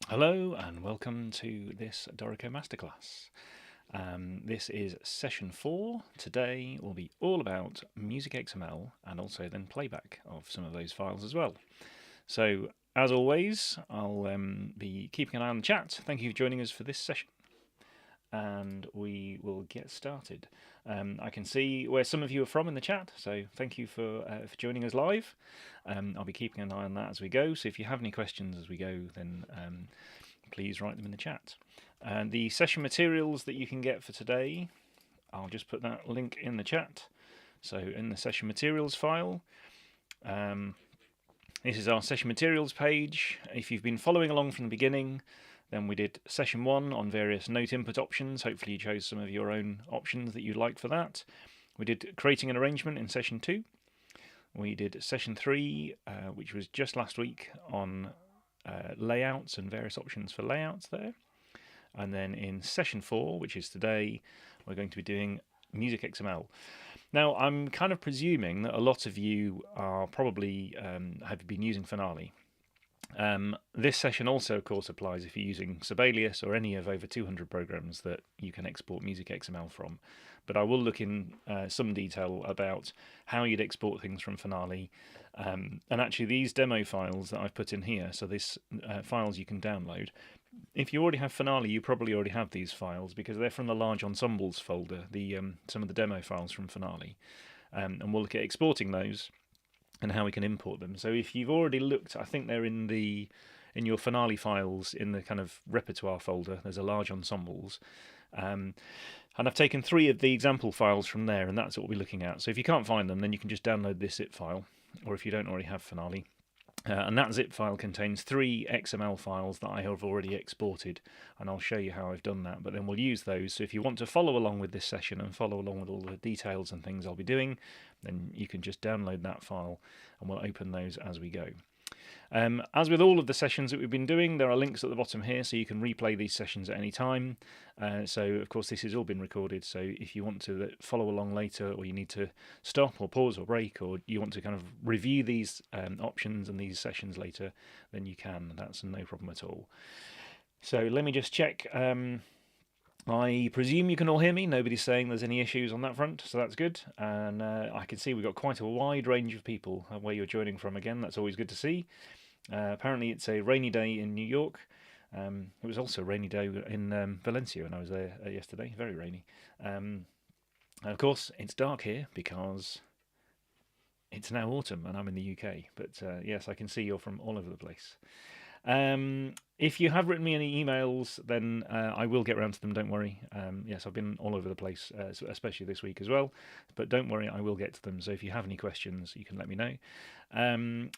Hello and welcome to this Dorico Masterclass. This is session 4. Today will be all about MusicXML and also then playback of some of those files as well. So as always, I'll be keeping an eye on the chat. Thank you for joining us for this session. And we will get started. I can see where some of you are from in the chat, so thank you for joining us live. I'll be keeping an eye on that as we go, so if you have any questions as we go, then please write them in the chat. And the session materials that you can get for today, I'll just put that link in the chat. So in the session materials file, this is our session materials page. If you've been following along from the beginning, then we did session 1 on various note input options. Hopefully you chose some of your own options that you'd like for that. We did creating an arrangement in session 2. We did session 3, which was just last week, on layouts and various options for layouts there. And then in session 4, which is today, we're going to be doing MusicXML. Now, I'm kind of presuming that a lot of you are probably have been using Finale. This session also, of course, applies if you're using Sibelius or any of over 200 programs that you can export MusicXML from. But I will look in some detail about how you'd export things from Finale. And actually, these demo files that I've put in here, so these files you can download, if you already have Finale, you probably already have these files because they're from the large ensembles folder, some of the demo files from Finale. And we'll look at exporting those and how we can import them. So if you've already looked, I think they're in your Finale files in the kind of repertoire folder. There's a large ensembles. And I've taken 3 of the example files from there, and that's what we're looking at. So if you can't find them, then you can just download this zip file, or if you don't already have Finale. And that zip file contains 3 XML files that I have already exported, and I'll show you how I've done that. But then we'll use those. So if you want to follow along with this session and follow along with all the details and things I'll be doing, then you can just download that file, and we'll open those as we go. As with all of the sessions that we've been doing, there are links at the bottom here, so you can replay these sessions at any time. So, of course, this has all been recorded, so if you want to follow along later, or you need to stop or pause or break, or you want to kind of review these options and these sessions later, then you can. That's no problem at all. So let me just check. I presume you can all hear me. Nobody's saying there's any issues on that front, so that's good. And I can see we've got quite a wide range of people where you're joining from again. That's always good to see. Apparently it's a rainy day in New York. It was also a rainy day in Valencia when I was there yesterday. Very rainy. And of course, it's dark here because it's now autumn and I'm in the UK. But yes, I can see you're from all over the place. If you have written me any emails, then I will get around to them, don't worry. Yes, I've been all over the place, especially this week as well. But don't worry, I will get to them. So if you have any questions, you can let me know.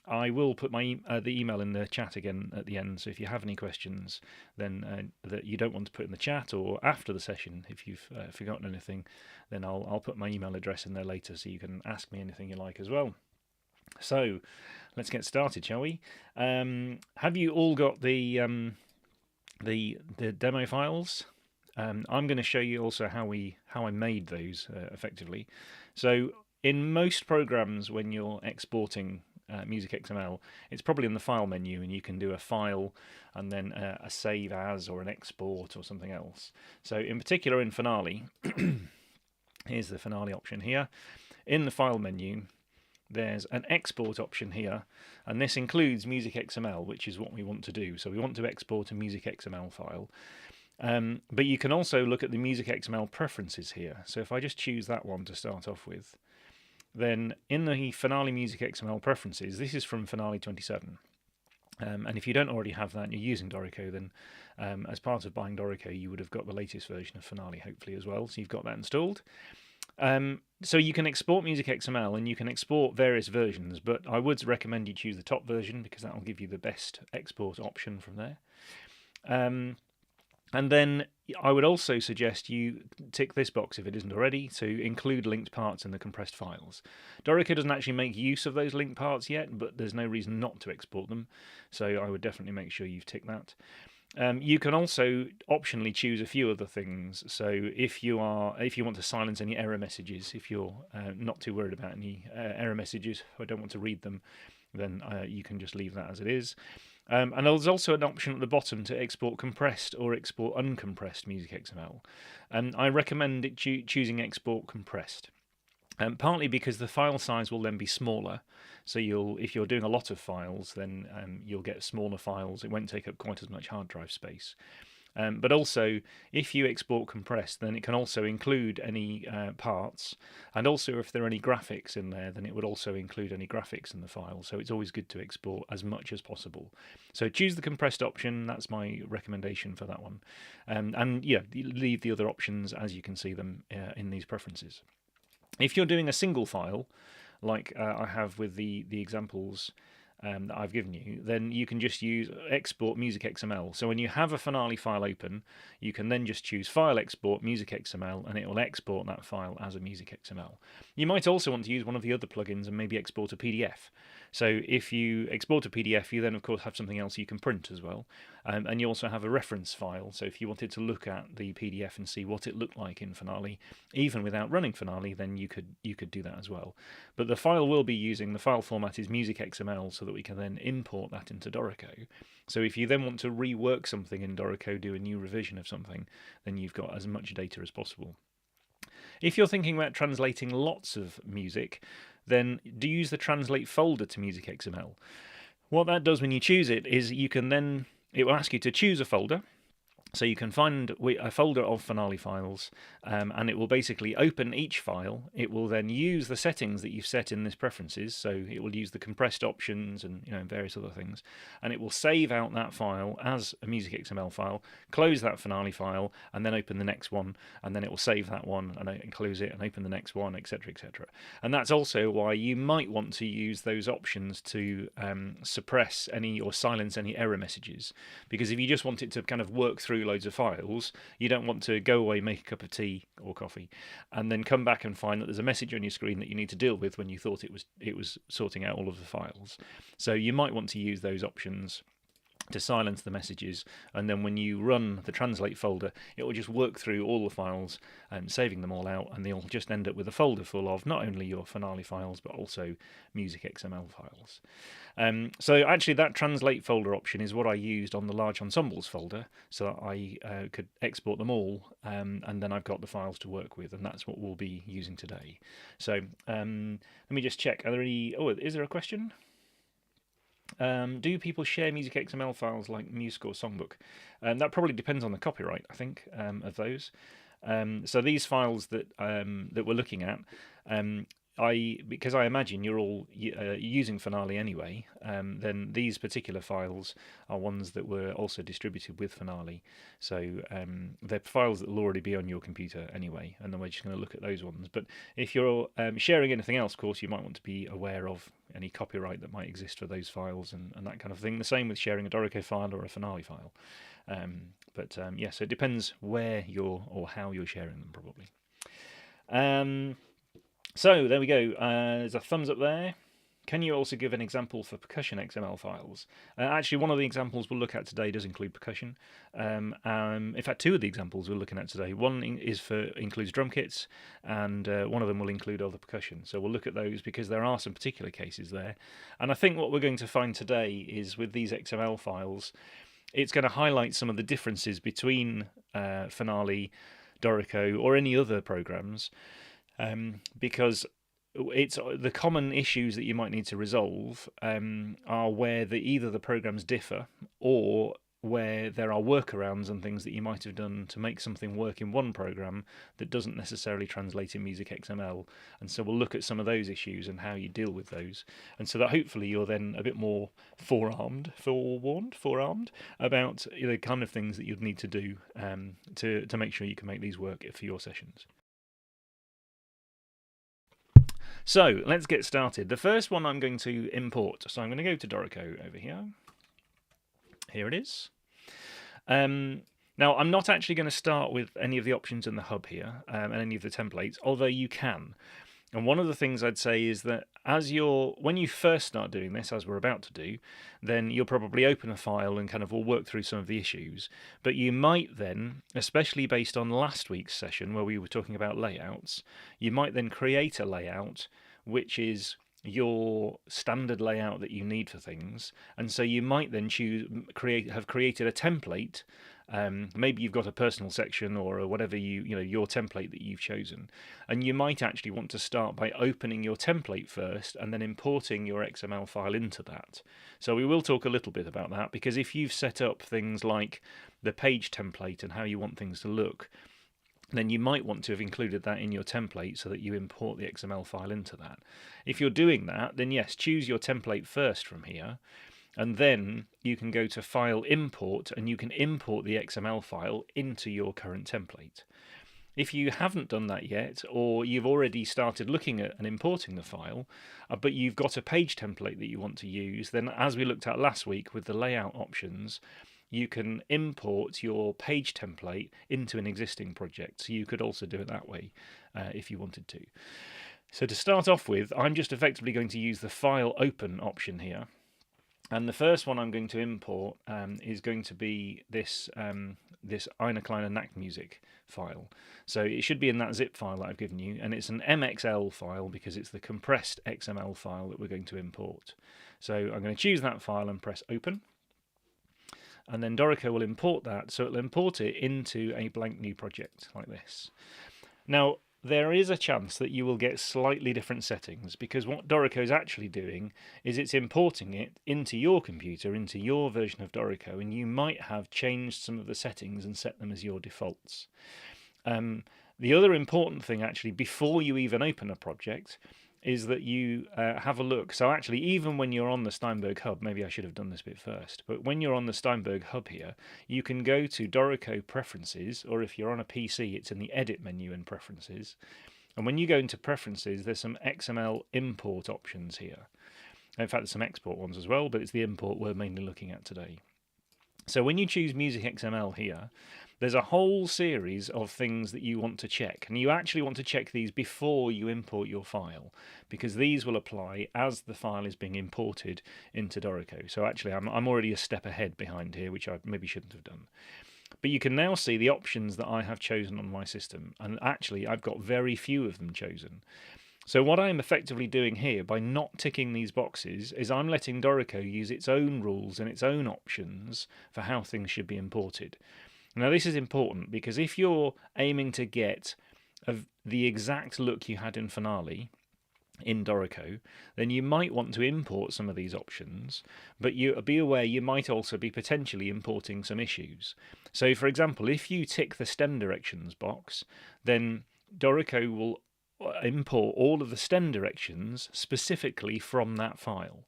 I will put the email in the chat again at the end. So if you have any questions, then that you don't want to put in the chat or after the session, if you've forgotten anything, then I'll put my email address in there later, so you can ask me anything you like as well. So let's get started, shall we? Have you all got the demo files? I'm going to show you also how I made those effectively. So in most programs, when you're exporting MusicXML, it's probably in the file menu, and you can do a file and then a save as or an export or something else. So in particular in Finale, here's the Finale option here. In the file menu, there's an export option here, and this includes MusicXML, which is what we want to do. So we want to export a MusicXML file. But you can also look at the MusicXML preferences here. So if I just choose that one to start off with, then in the Finale MusicXML preferences, this is from Finale 27. And if you don't already have that and you're using Dorico, then as part of buying Dorico, you would have got the latest version of Finale, hopefully, as well. So you've got that installed. So you can export MusicXML and you can export various versions, but I would recommend you choose the top version because that will give you the best export option from there. And then I would also suggest you tick this box if it isn't already, to include linked parts in the compressed files. Dorico doesn't actually make use of those linked parts yet, but there's no reason not to export them, so I would definitely make sure you've ticked that. You can also optionally choose a few other things. So if you want to silence any error messages, if you're not too worried about any error messages or don't want to read them, then you can just leave that as it is. And there's also an option at the bottom to export compressed or export uncompressed MusicXML. And I recommend choosing export compressed. Partly because the file size will then be smaller, so if you're doing a lot of files, then you'll get smaller files. It won't take up quite as much hard drive space. But also, if you export compressed, then it can also include any parts, and also if there are any graphics in there, then it would also include any graphics in the file. So it's always good to export as much as possible. So choose the compressed option. That's my recommendation for that one. And yeah, leave the other options as you can see them in these preferences. If you're doing a single file, like I have with the examples that I've given you, then you can just use export MusicXML. So when you have a Finale file open, you can then just choose File Export MusicXML, and it will export that file as a MusicXML. You might also want to use one of the other plugins and maybe export a PDF. So if you export a PDF, you then of course have something else you can print as well. And you also have a reference file. So if you wanted to look at the PDF and see what it looked like in Finale, even without running Finale, then you could do that as well. But the file we'll be using, the file format is MusicXML, so that we can then import that into Dorico. So if you then want to rework something in Dorico, do a new revision of something, then you've got as much data as possible. If you're thinking about translating lots of music, then do use the translate folder to MusicXML. What that does when you choose it is it will ask you to choose a folder. So you can find a folder of Finale files, and it will basically open each file. It will then use the settings that you've set in this preferences. So it will use the compressed options and various other things, and it will save out that file as a MusicXML file, close that Finale file, and then open the next one, and then it will save that one and close it and open the next one, etc., etc. And that's also why you might want to use those options to suppress any or silence any error messages, because if you just want it to kind of work through loads of files, you don't want to go away, make a cup of tea or coffee, and then come back and find that there's a message on your screen that you need to deal with when you thought it was sorting out all of the files. So you might want to use those options to silence the messages, and then when you run the translate folder, it will just work through all the files and saving them all out, and they'll just end up with a folder full of not only your Finale files but also MusicXML files. So actually that translate folder option is what I used on the large ensembles folder, so that I could export them all, and then I've got the files to work with, and that's what we'll be using today. So let me just check. Are there any? Oh, is there a question? Do people share MusicXML files like music or songbook? That probably depends on the copyright, I think, of those. So these files that we're looking at, because I imagine you're all using Finale anyway, then these particular files are ones that were also distributed with Finale. So they're files that will already be on your computer anyway, and then we're just going to look at those ones. But if you're sharing anything else, of course, you might want to be aware of any copyright that might exist for those files and that kind of thing. The same with sharing a Dorico file or a Finale file. Yeah, so it depends where or how you're sharing them, probably. So there we go. There's a thumbs up there. Can you also give an example for percussion XML files? Actually, one of the examples we'll look at today does include percussion. In fact, two of the examples we're looking at today. One includes drum kits, and one of them will include other percussion. So we'll look at those because there are some particular cases there. And I think what we're going to find today is with these XML files, it's going to highlight some of the differences between Finale, Dorico, or any other programs. Because it's the common issues that you might need to resolve are where either the programs differ or where there are workarounds and things that you might have done to make something work in one program that doesn't necessarily translate in MusicXML. And so we'll look at some of those issues and how you deal with those, and so that hopefully you're then a bit more forearmed about the kind of things that you'd need to do to make sure you can make these work for your sessions. So let's get started. The first one I'm going to import. So I'm going to go to Dorico over here. Here it is. Now I'm not actually going to start with any of the options in the hub here and any of the templates, although you can. And one of the things I'd say is that when you first start doing this, as we're about to do, then you'll probably open a file and kind of will work through some of the issues. But you might then, especially based on last week's session where we were talking about layouts, you might then create a layout which is your standard layout that you need for things, and so you might then have created a template. Maybe you've got a personal section or whatever your template that you've chosen, and you might actually want to start by opening your template first and then importing your XML file into that. So we will talk a little bit about that, because if you've set up things like the page template and how you want things to look, then you might want to have included that in your template so that you import the XML file into that. If you're doing that, then yes, choose your template first from here, and then you can go to File Import, and you can import the XML file into your current template. If you haven't done that yet, or you've already started looking at and importing the file, but you've got a page template that you want to use, then as we looked at last week with the layout options, you can import your page template into an existing project. So you could also do it that way if you wanted to. So to start off with, I'm just effectively going to use the File Open option here. And the first one I'm going to import is going to be this Eine kleine Nachtmusik file. So it should be in that zip file that I've given you, and it's an MXL file because it's the compressed XML file that we're going to import. So I'm going to choose that file and press Open. And then Dorico will import that, so it'll import it into a blank new project like this. Now, there is a chance that you will get slightly different settings, because what Dorico is actually doing is it's importing it into your computer, into your version of Dorico, and you might have changed some of the settings and set them as your defaults. The other important thing, actually, before you even open a project, is that you have a look. So actually, even when you're on the Steinberg hub, maybe I should have done this bit first, but when you're on the Steinberg hub here, you can go to Dorico Preferences, or if you're on a PC, it's in the Edit menu in Preferences. And when you go into Preferences, there's some XML import options here. In fact, there's some export ones as well, but it's the import we're mainly looking at today. So when you choose MusicXML here, there's a whole series of things that you want to check, and you actually want to check these before you import your file, because these will apply as the file is being imported into Dorico. So actually I'm already a step ahead behind here, which I maybe shouldn't have done. But you can now see the options that I have chosen on my system, and actually I've got very few of them chosen. So what I'm effectively doing here by not ticking these boxes is I'm letting Dorico use its own rules and its own options for how things should be imported. Now this is important, because if you're aiming to get the exact look you had in Finale in Dorico, then you might want to import some of these options, but be aware you might also be potentially importing some issues. So for example, if you tick the stem directions box, then Dorico will import all of the stem directions specifically from that file.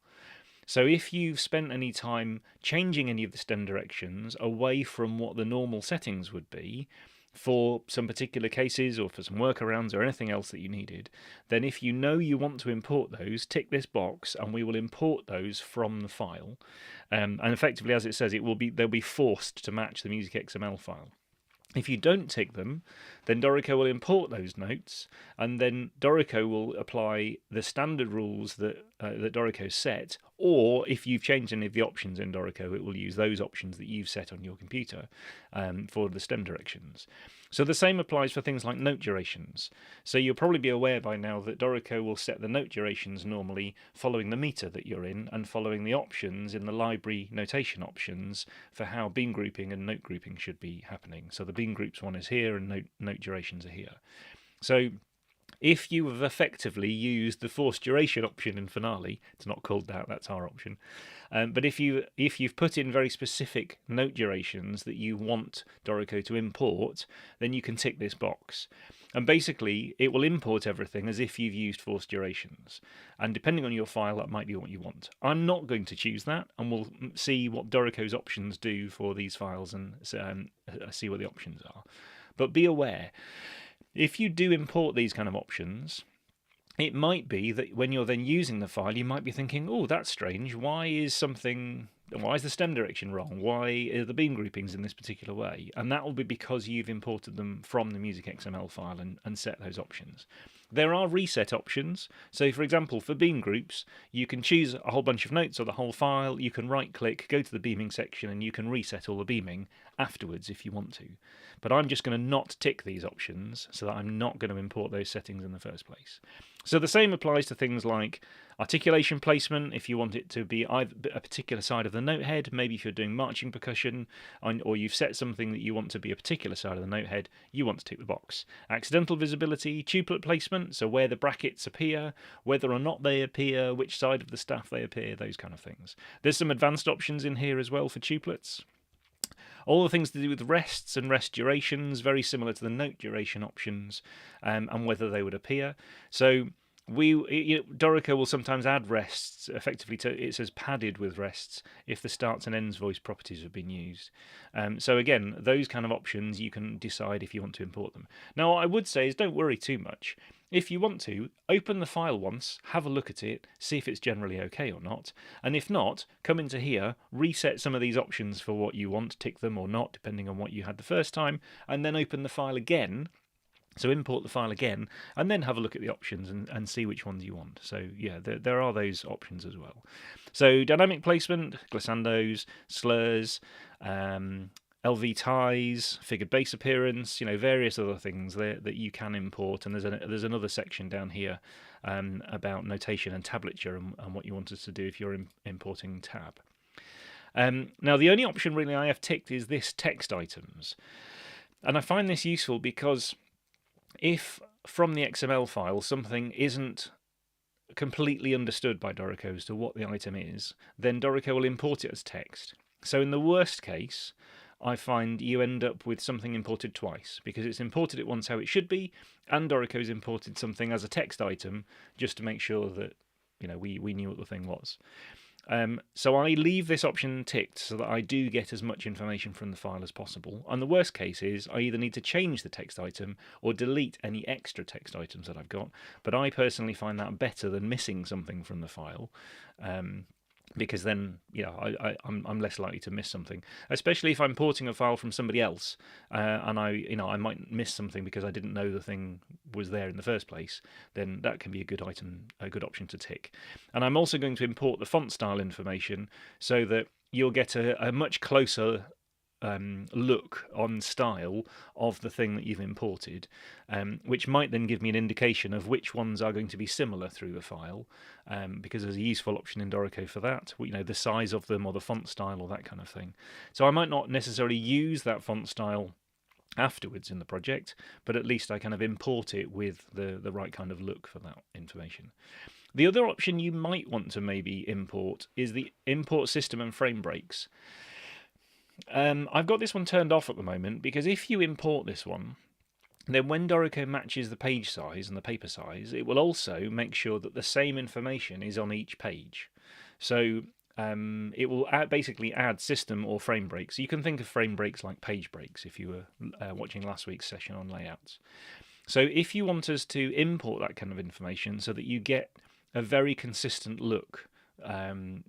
So if you've spent any time changing any of the stem directions away from what the normal settings would be for some particular cases or for some workarounds or anything else that you needed, then if you know you want to import those, tick this box and we will import those from the file. And effectively, as it says, they'll be forced to match the MusicXML file. If you don't tick them, then Dorico will import those notes, and then Dorico will apply the standard rules that Dorico set, or if you've changed any of the options in Dorico, it will use those options that you've set on your computer for the stem directions. So the same applies for things like note durations. So you'll probably be aware by now that Dorico will set the note durations normally following the meter that you're in and following the options in the library notation options for how beam grouping and note grouping should be happening. So the beam groups one is here and note durations are here. So if you have effectively used the forced duration option in Finale, it's not called that, that's our option, but if you've put in very specific note durations that you want Dorico to import, then you can tick this box. And basically, it will import everything as if you've used forced durations. And depending on your file, that might be what you want. I'm not going to choose that, and we'll see what Dorico's options do for these files and see what the options are. But be aware, if you do import these kind of options, it might be that when you're then using the file, you might be thinking, oh, that's strange. Why is the stem direction wrong? Why are the beam groupings in this particular way? And that will be because you've imported them from the MusicXML file and set those options. There are reset options. So, for example, for beam groups, you can choose a whole bunch of notes or the whole file. You can right-click, go to the beaming section, and you can reset all the beaming afterwards if you want to. But I'm just going to not tick these options so that I'm not going to import those settings in the first place. So the same applies to things like Articulation placement, if you want it to be either a particular side of the note head, maybe if you're doing marching percussion, or you've set something that you want to be a particular side of the note head, you want to tick the box. Accidental visibility, tuplet placement, so where the brackets appear, whether or not they appear, which side of the staff they appear, those kind of things. There's some advanced options in here as well for tuplets. All the things to do with rests and rest durations, very similar to the note duration options, and whether they would appear. So Dorico will sometimes add rests effectively to, it says padded with rests if the starts and ends voice properties have been used. So again, those kind of options you can decide if you want to import them. Now, what I would say is don't worry too much. If you want to, open the file once, have a look at it, see if it's generally okay or not, and if not, come into here, reset some of these options for what you want, tick them or not, depending on what you had the first time, and then open the file again. So import the file again, and then have a look at the options and see which ones you want. So yeah, there are those options as well. So dynamic placement, glissandos, slurs, LV ties, figured bass appearance, various other things that you can import. And there's another section down here about notation and tablature and what you want us to do if you're importing tab. Now, the only option really I have ticked is this text items. And I find this useful because if from the XML file something isn't completely understood by Dorico as to what the item is, then Dorico will import it as text. So in the worst case, I find you end up with something imported twice, because it's imported it once how it should be, and Dorico's imported something as a text item just to make sure that we knew what the thing was. So I leave this option ticked so that I do get as much information from the file as possible. And the worst case is I either need to change the text item or delete any extra text items that I've got. But I personally find that better than missing something from the file. Because then, I'm less likely to miss something, especially if I'm porting a file from somebody else, and I might miss something because I didn't know the thing was there in the first place. Then that can be a good option to tick. And I'm also going to import the font style information so that you'll get a much closer look on style of the thing that you've imported, which might then give me an indication of which ones are going to be similar through the file, because there's a useful option in Dorico for that, the size of them or the font style or that kind of thing. So I might not necessarily use that font style afterwards in the project, but at least I kind of import it with the right kind of look for that information. The other option you might want to maybe import is the import system and frame breaks. I've got this one turned off at the moment because if you import this one, then when Dorico matches the page size and the paper size, it will also make sure that the same information is on each page. So it will basically add system or frame breaks. So you can think of frame breaks like page breaks if you were watching last week's session on layouts. So if you want us to import that kind of information so that you get a very consistent look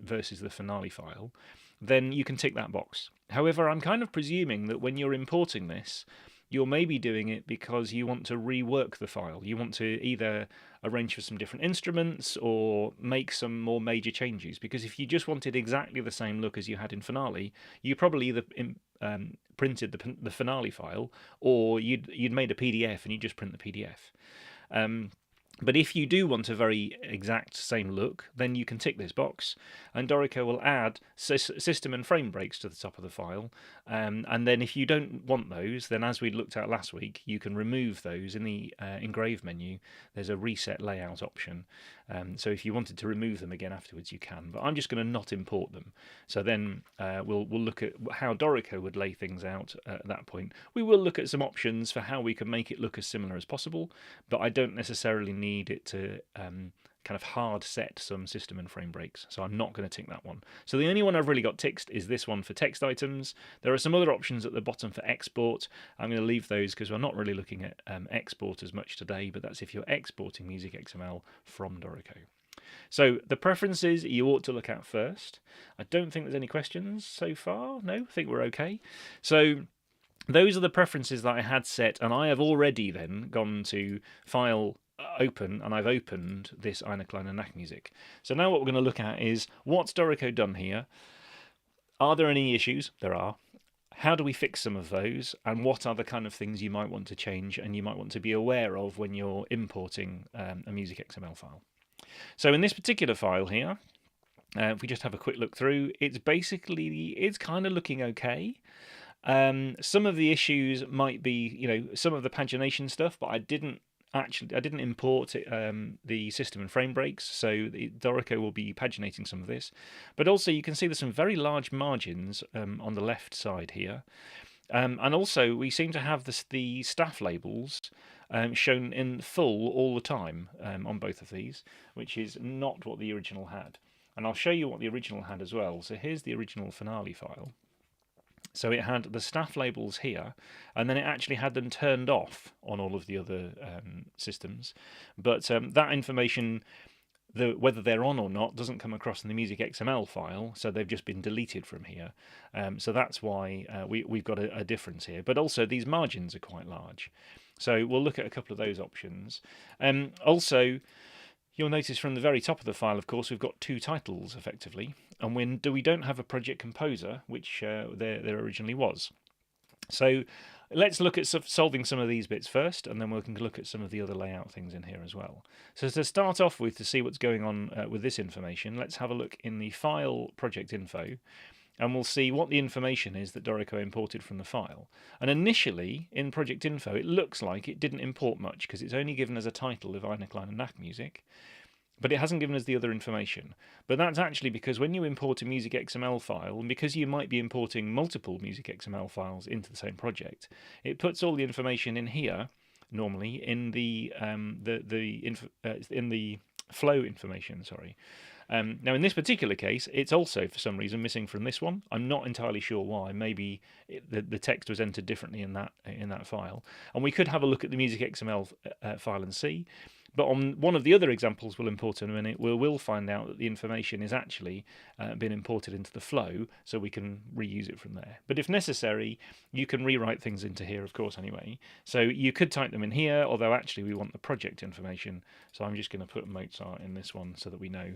versus the finale file, then you can tick that box. However, I'm kind of presuming that when you're importing this, you're maybe doing it because you want to rework the file. You want to either arrange for some different instruments or make some more major changes. Because if you just wanted exactly the same look as you had in Finale, you probably either printed the Finale file or you'd made a PDF and you just print the PDF. But if you do want a very exact same look, then you can tick this box, and Dorico will add system and frame breaks to the top of the file. And then if you don't want those, then as we looked at last week, you can remove those in the engrave menu. There's a reset layout option. So if you wanted to remove them again afterwards, you can. But I'm just going to not import them. So then we'll look at how Dorico would lay things out at that point. We will look at some options for how we can make it look as similar as possible, but I don't necessarily need it to kind of hard set some system and frame breaks, so I'm not going to tick that one. So the only one I've really got ticked is this one for text items. There are some other options at the bottom for export. I'm going to leave those because we're not really looking at export as much today, but that's if you're exporting MusicXML from Dorico. So the preferences you ought to look at first. I don't think there's any questions so far. No, I think we're okay. So those are the preferences that I had set, and I have already then gone to File, Open, and I've opened this Eine kleine Nachtmusik. So now what we're going to look at is what's Dorico done here? Are there any issues? There are. How do we fix some of those? And what are the kind of things you might want to change and you might want to be aware of when you're importing a MusicXML file? So in this particular file here, if we just have a quick look through, it's kind of looking okay. Some of the issues might be, some of the pagination stuff, but I didn't import the system and frame breaks, so Dorico will be paginating some of this. But also you can see there's some very large margins on the left side here. And also we seem to have the staff labels shown in full all the time on both of these, which is not what the original had. And I'll show you what the original had as well. So here's the original finale file. So it had the staff labels here, and then it actually had them turned off on all of the other systems. But that information, whether they're on or not, doesn't come across in the MusicXML file, so they've just been deleted from here. So that's why we've got a difference here. But also these margins are quite large. So we'll look at a couple of those options. Also, you'll notice from the very top of the file, of course, we've got two titles effectively, and we don't have a project composer, which there originally was. So let's look at solving some of these bits first, and then we can look at some of the other layout things in here as well. So to start off with, to see what's going on with this information, let's have a look in the file project info, and we'll see what the information is that Dorico imported from the file. And initially, in project info, it looks like it didn't import much, because it's only given us a title of Eine kleine Nachtmusik, but it hasn't given us the other information. But that's actually because when you import a MusicXML file, and because you might be importing multiple MusicXML files into the same project, it puts all the information in here, normally, in the flow information, sorry. Now in this particular case, it's also for some reason missing from this one. I'm not entirely sure why. Maybe the text was entered differently in that file. And we could have a look at the MusicXML file and see. But on one of the other examples we'll import in a minute, we'll find out that the information is actually been imported into the flow, so we can reuse it from there. But if necessary, you can rewrite things into here, of course, anyway. So you could type them in here, although actually we want the project information. So I'm just going to put Mozart in this one so that we know.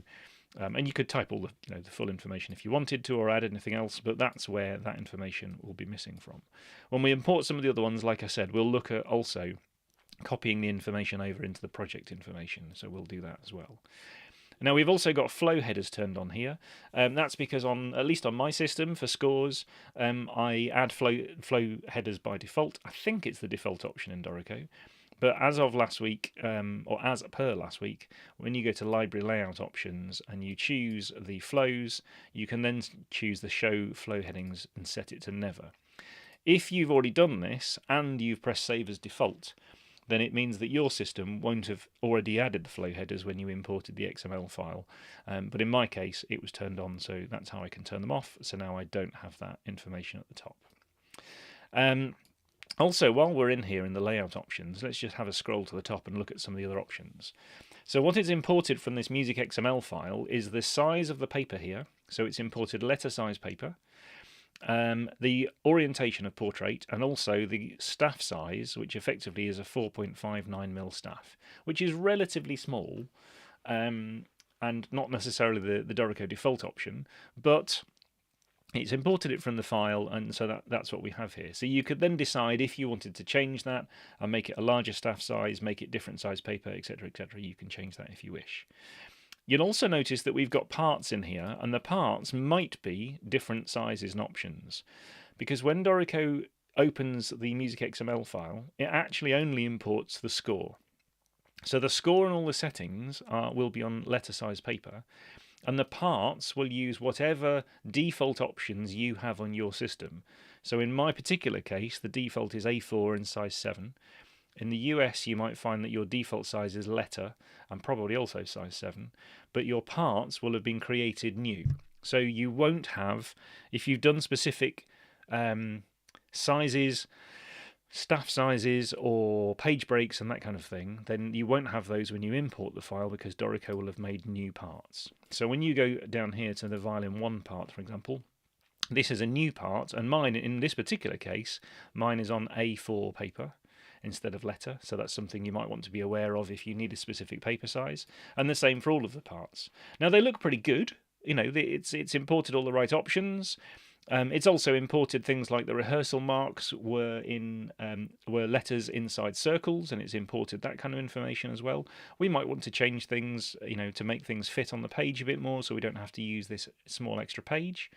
And you could type all the full information if you wanted to, or add anything else, but that's where that information will be missing from. When we import some of the other ones, like I said, we'll look at also copying the information over into the project information, so we'll do that as well. Now we've also got flow headers turned on here. That's because at least on my system for scores, I add flow headers by default. I think it's the default option in Dorico. But as of last week, or as per last week, when you go to library layout options and you choose the flows, you can then choose the show flow headings and set it to never. If you've already done this and you've pressed save as default, then it means that your system won't have already added the flow headers when you imported the XML file. But in my case, it was turned on, so that's how I can turn them off. So now I don't have that information at the top. Also, while we're in here in the layout options, let's just have a scroll to the top and look at some of the other options. So what is imported from this MusicXML file is the size of the paper here. So it's imported letter size paper, the orientation of portrait, and also the staff size, which effectively is a 4.59mm staff, which is relatively small, and not necessarily the Dorico default option, but it's imported it from the file, and so that's what we have here. So you could then decide if you wanted to change that and make it a larger staff size, make it different size paper, etc., etc. You can change that if you wish. You'll also notice that we've got parts in here, and the parts might be different sizes and options, because when Dorico opens the MusicXML file, it actually only imports the score. So the score and all the settings will be on letter size paper, and the parts will use whatever default options you have on your system. So in my particular case, the default is A4 and size 7. In the US, you might find that your default size is letter, and probably also size 7, but your parts will have been created new. So you won't have, if you've done specific sizes, staff sizes, or page breaks and that kind of thing, then you won't have those when you import the file, because Dorico will have made new parts. So when you go down here to the violin 1 part, for example, this is a new part, and mine, in this particular case, mine is on A4 paper instead of letter, so that's something you might want to be aware of if you need a specific paper size, and the same for all of the parts. Now they look pretty good it's imported all the right options. It's also imported things like the rehearsal marks were letters inside circles, and it's imported that kind of information as well. We might want to change things, to make things fit on the page a bit more, so we don't have to use this small extra page.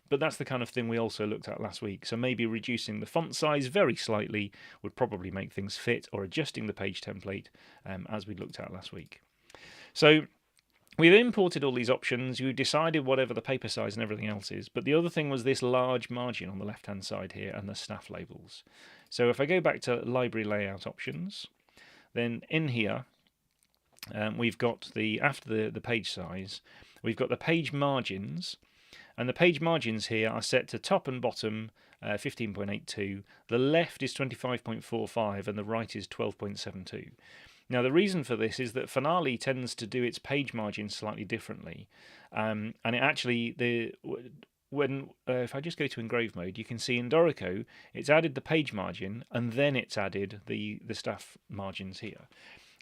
But that's the kind of thing we also looked at last week. So maybe reducing the font size very slightly would probably make things fit, or adjusting the page template as we looked at last week. So we've imported all these options, we've decided whatever the paper size and everything else is, but the other thing was this large margin on the left-hand side here and the staff labels. So if I go back to library layout options, then in here we've got after the page size, we've got the page margins, and the page margins here are set to top and bottom 15.82, the left is 25.45 and the right is 12.72. Now, the reason for this is that Finale tends to do its page margins slightly differently, and it actually if I just go to engrave mode, you can see in Dorico it's added the page margin and then it's added the staff margins here,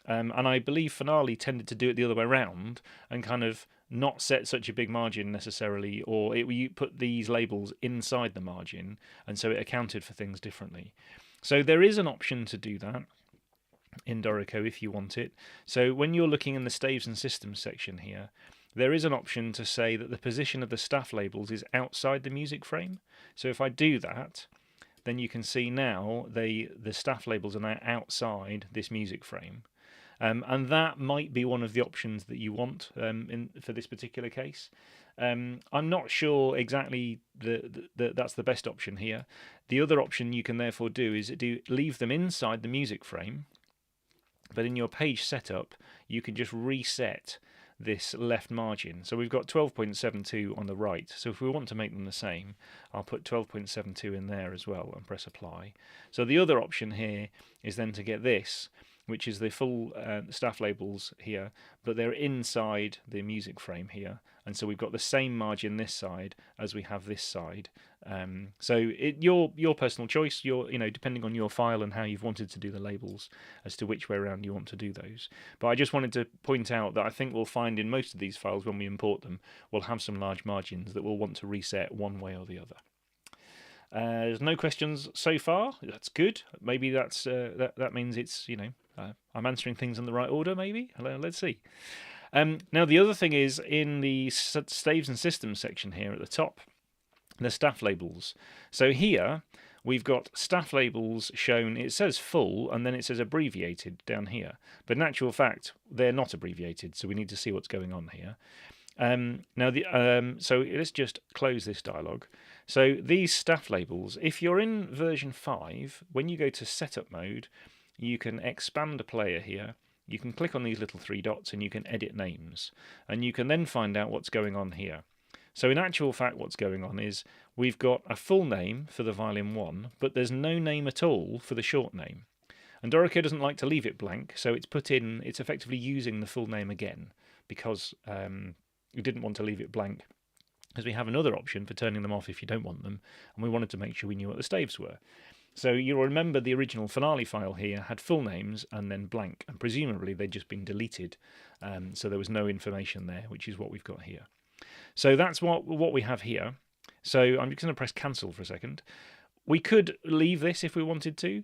and I believe Finale tended to do it the other way around and kind of not set such a big margin necessarily, or you put these labels inside the margin, and so it accounted for things differently. So there is an option to do that in Dorico if you want it. So when you're looking in the staves and systems section here, there is an option to say that the position of the staff labels is outside the music frame. So if I do that, then you can see now the staff labels are now outside this music frame. And that might be one of the options that you want for this particular case. I'm not sure exactly that's the best option here. The other option you can therefore do is leave them inside the music frame, but in your page setup, you can just reset this left margin. So we've got 12.72 on the right. So if we want to make them the same, I'll put 12.72 in there as well and press apply. So the other option here is then to get this, which is the full staff labels here, but they're inside the music frame here. And so we've got the same margin this side as we have this side. So your personal choice, depending on your file and how you've wanted to do the labels as to which way around you want to do those. But I just wanted to point out that I think we'll find in most of these files when we import them, we'll have some large margins that we'll want to reset one way or the other. There's no questions so far. That's good. Maybe that means it's I'm answering things in the right order. Maybe let's see. Now the other thing is in the staves and systems section here at the top, the staff labels. So here we've got staff labels shown. It says full and then it says abbreviated down here, but in actual fact they're not abbreviated. So we need to see what's going on here. So let's just close this dialog. So these staff labels, if you're in version 5, when you go to setup mode, you can expand a player here. You can click on these little 3 dots and you can edit names, and you can then find out what's going on here. So in actual fact what's going on is we've got a full name for the violin 1, but there's no name at all for the short name. And Dorico doesn't like to leave it blank, so it's effectively using the full name again, because we didn't want to leave it blank, because we have another option for turning them off if you don't want them, and we wanted to make sure we knew what the staves were. So you'll remember the original Finale file here had full names and then blank, and presumably they'd just been deleted, so there was no information there, which is what we've got here. So that's what we have here. So I'm just going to press cancel for a second. We could leave this if we wanted to.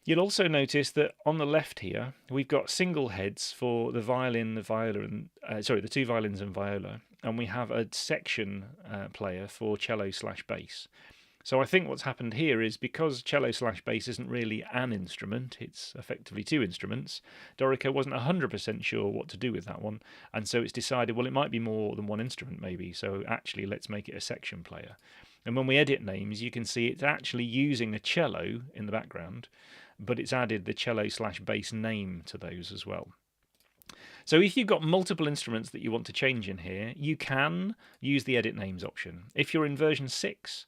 You'll also notice that on the left here we've got single heads for the violin, the viola, and the 2 violins and viola, and we have a section player for cello/bass. So I think what's happened here is because cello/bass isn't really an instrument, it's effectively 2 instruments, Dorico wasn't 100% sure what to do with that one, and so it's decided, well, it might be more than 1 instrument maybe, so actually let's make it a section player. And when we edit names, you can see it's actually using a cello in the background, but it's added the cello/bass name to those as well. So if you've got multiple instruments that you want to change in here, you can use the edit names option. If you're in version 6,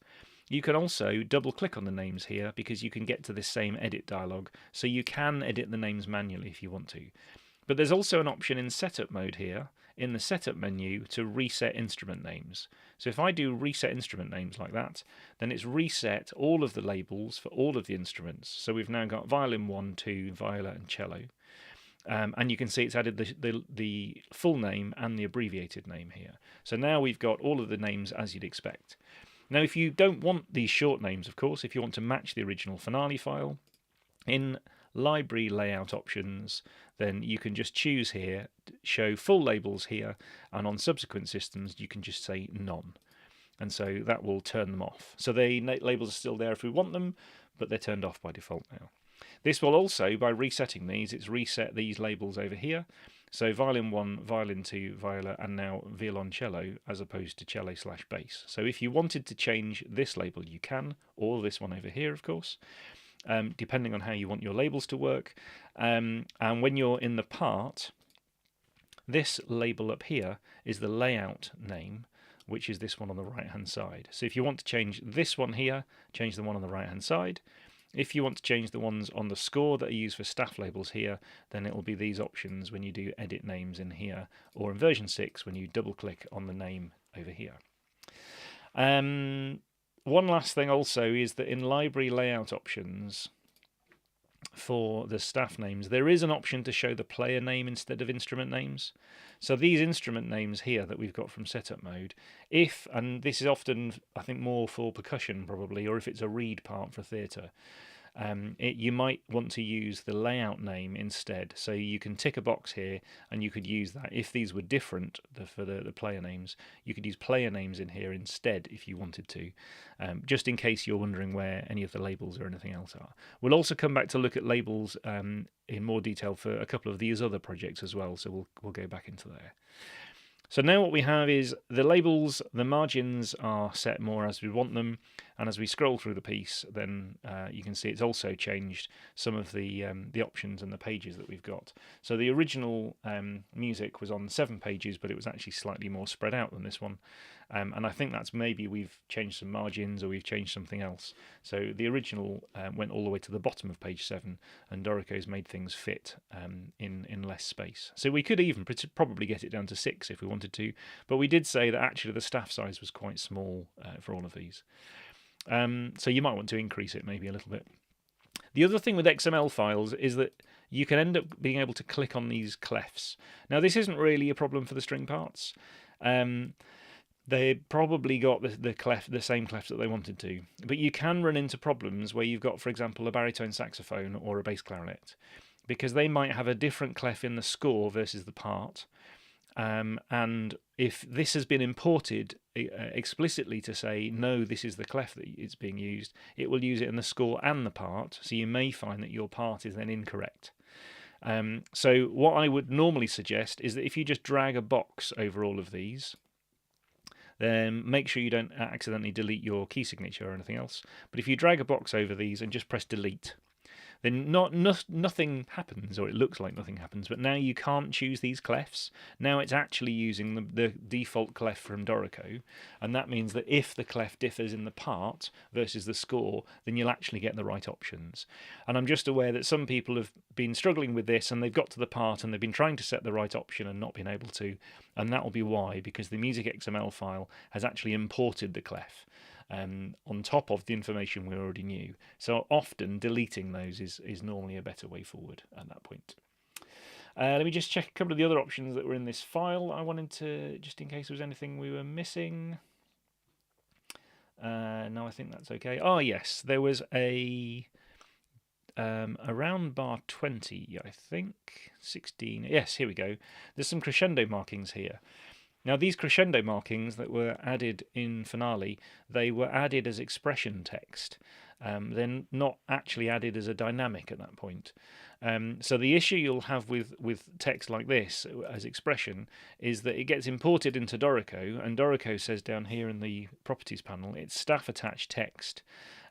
you can also double click on the names here because you can get to this same edit dialog, so you can edit the names manually if you want to. But there's also an option in setup mode here in the setup menu to reset instrument names. So if I do reset instrument names like that, then it's reset all of the labels for all of the instruments. So we've now got violin 1, 2, viola and cello. And you can see it's added the full name and the abbreviated name here. So now we've got all of the names as you'd expect. Now, if you don't want these short names, of course, if you want to match the original Finale file, in Library Layout Options, then you can just choose here, show full labels here, and on subsequent systems you can just say none. And so that will turn them off. So the labels are still there if we want them, but they're turned off by default now. This will also, by resetting these, it's reset these labels over here. So violin 1, violin 2, viola, and now violoncello, as opposed to cello/bass. So if you wanted to change this label, you can, or this one over here, of course, depending on how you want your labels to work. And when you're in the part, this label up here is the layout name, which is this one on the right-hand side. So if you want to change this one here, change the one on the right-hand side. If you want to change the ones on the score that are used for staff labels here, then it will be these options when you do edit names in here, or in version 6 when you double-click on the name over here. One last thing also is that in library layout options for the staff names, there is an option to show the player name instead of instrument names. So these instrument names here that we've got from setup mode, and this is often, I think, more for percussion probably, or if it's a reed part for theatre, you might want to use the layout name instead. So you can tick a box here and you could use that. If these were different for the player names, you could use player names in here instead if you wanted to, just in case you're wondering where any of the labels or anything else are. We'll also come back to look at labels in more detail for a couple of these other projects as well, so we'll go back into there. So now what we have is the labels, the margins are set more as we want them, and as we scroll through the piece, then you can see it's also changed some of the options and the pages that we've got. So the original music was on 7 pages, but it was actually slightly more spread out than this one. And I think that's maybe we've changed some margins or we've changed something else. So the original went all the way to the bottom of page 7, and Dorico's made things fit in less space. So we could even probably get it down to 6 if we wanted to, but we did say that actually the staff size was quite small for all of these. So you might want to increase it maybe a little bit. The other thing with XML files is that you can end up being able to click on these clefs. Now this isn't really a problem for the string parts. They probably got the same clef that they wanted to, but you can run into problems where you've got, for example, a baritone saxophone or a bass clarinet, because they might have a different clef in the score versus the part. And if this has been imported explicitly to say, no, this is the clef that is being used, it will use it in the score and the part, so you may find that your part is then incorrect. So what I would normally suggest is that if you just drag a box over all of these, then make sure you don't accidentally delete your key signature or anything else. But if you drag a box over these and just press delete, then nothing happens, or it looks like nothing happens, but now you can't choose these clefs. Now it's actually using the default clef from Dorico, and that means that if the clef differs in the part versus the score, then you'll actually get the right options. And I'm just aware that some people have been struggling with this, and they've got to the part and they've been trying to set the right option and not been able to, and that will be why, because the MusicXML file has actually imported the clef on top of the information we already knew. So often deleting those is normally a better way forward at that point. Let me just check a couple of the other options that were in this file. I wanted to, just in case there was anything we were missing. No, I think that's okay. Oh yes, there was a around bar 20, I think, 16. Yes, here we go. There's some crescendo markings here. Now these crescendo markings that were added in Finale, they were added as expression text. They're not actually added as a dynamic at that point. So the issue you'll have with text like this as expression is that it gets imported into Dorico, and Dorico says down here in the properties panel, it's staff attached text.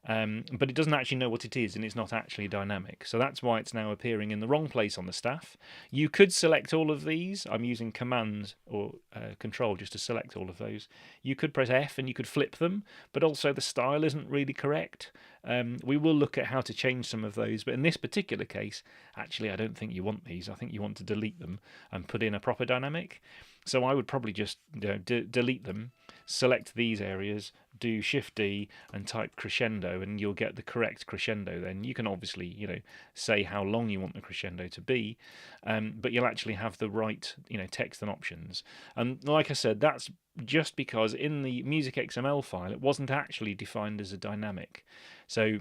But it doesn't actually know what it is, and it's not actually dynamic. So that's why it's now appearing in the wrong place on the staff. You could select all of these. I'm using Command or Control just to select all of those. You could press F and you could flip them, but also the style isn't really correct. We will look at how to change some of those, but in this particular case, actually I don't think you want these. I think you want to delete them and put in a proper dynamic. So I would probably just delete them. select these areas, do Shift D and type crescendo, and you'll get the correct crescendo. Then you can obviously, say how long you want the crescendo to be, but you'll actually have the right, text and options. And like I said, that's just because in the MusicXML file it wasn't actually defined as a dynamic. So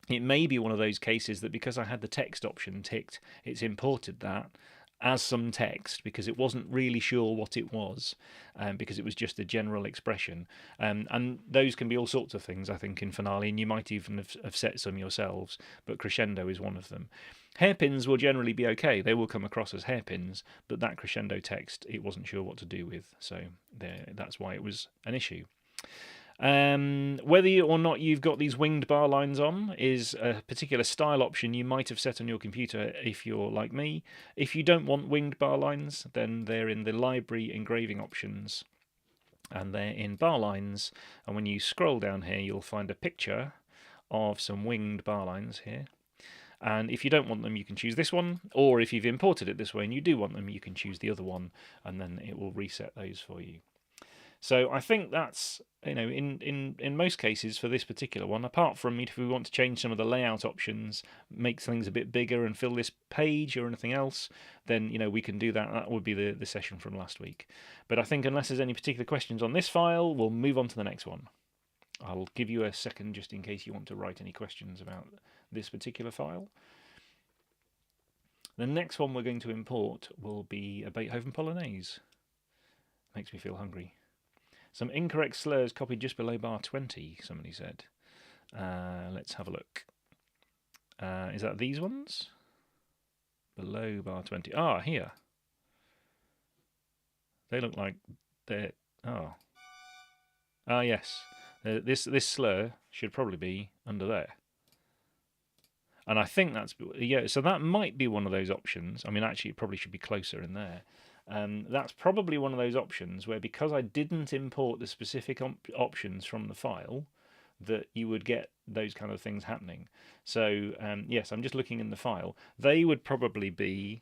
it may be one of those cases that because I had the text option ticked, it's imported that as some text because it wasn't really sure what it was, because it was just a general expression. And those can be all sorts of things, I think, in Finale, and you might even have set some yourselves, but crescendo is one of them. Hairpins will generally be okay. They will come across as hairpins, but that crescendo text, it wasn't sure what to do with, so that's why it was an issue. Whether or not you've got these winged bar lines on is a particular style option you might have set on your computer if you're like me. If you don't want winged bar lines, then they're in the library engraving options, and they're in bar lines. And when you scroll down here, you'll find a picture of some winged bar lines here. And if you don't want them, you can choose this one, or if you've imported it this way and you do want them, you can choose the other one, and then it will reset those for you. So I think that's, in most cases for this particular one, apart from if we want to change some of the layout options, make things a bit bigger and fill this page or anything else, then we can do that. That would be the session from last week. But I think unless there's any particular questions on this file, we'll move on to the next one. I'll give you a second just in case you want to write any questions about this particular file. The next one we're going to import will be a Beethoven Polonaise. Makes me feel hungry. Some incorrect slurs copied just below bar 20, somebody said. Let's have a look. Is that these ones? Below bar 20. Ah, here. They look like they're... Oh. Ah, yes. This slur should probably be under there. And I think that's... Yeah, so that might be one of those options. I mean, actually, it probably should be closer in there. That's probably one of those options where, because I didn't import the specific options from the file, that you would get those kind of things happening. So yes, I'm just looking in the file. They would probably be,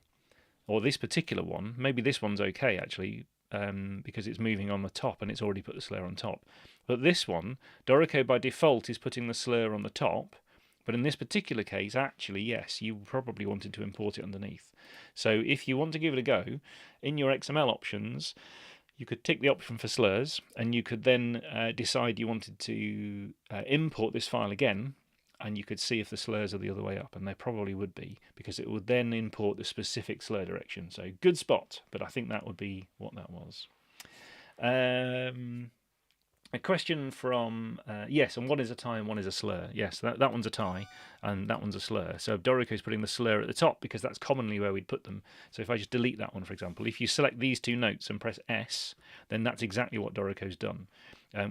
or this particular one, maybe this one's okay actually, because it's moving on the top and it's already put the slur on top. But this one, Dorico by default is putting the slur on the top. But in this particular case, actually, yes, you probably wanted to import it underneath. So if you want to give it a go, in your XML options, you could tick the option for slurs, and you could then decide you wanted to import this file again, and you could see if the slurs are the other way up, and they probably would be, because it would then import the specific slur direction. So good spot, but I think that would be what that was. A question from, yes, and one is a tie and one is a slur. Yes, that one's a tie and that one's a slur. So Dorico's putting the slur at the top because that's commonly where we'd put them. So if I just delete that one, for example, if you select these two notes and press S, then that's exactly what Dorico's done.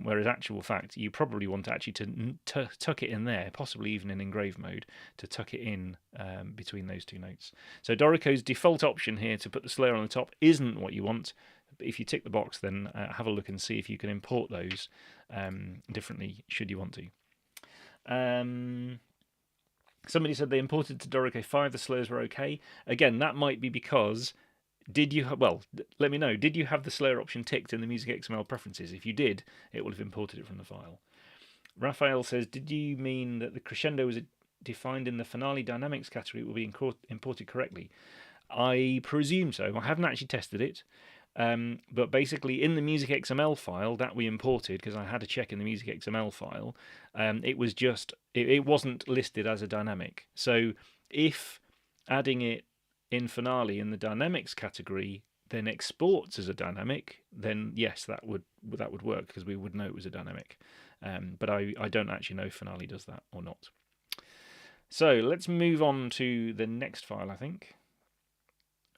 Whereas actual fact, you probably want actually to tuck it in there, possibly even in engrave mode, to tuck it in between those two notes. So Dorico's default option here to put the slur on the top isn't what you want. If you tick the box, then have a look and see if you can import those differently, should you want to. Somebody said they imported to Dorico 5, the slurs were okay. Again, that might be because, let me know, did you have the slur option ticked in the MusicXML preferences? If you did, it will have imported it from the file. Raphael says, did you mean that the crescendo was defined in the Finale Dynamics category will be imported correctly? I presume so. I haven't actually tested it. But basically, in the MusicXML file that we imported, because I had to check in the MusicXML file, it was just it wasn't listed as a dynamic. So if adding it in Finale in the Dynamics category then exports as a dynamic, then yes, that would work because we would know it was a dynamic. But I don't actually know if Finale does that or not. So let's move on to the next file, I think.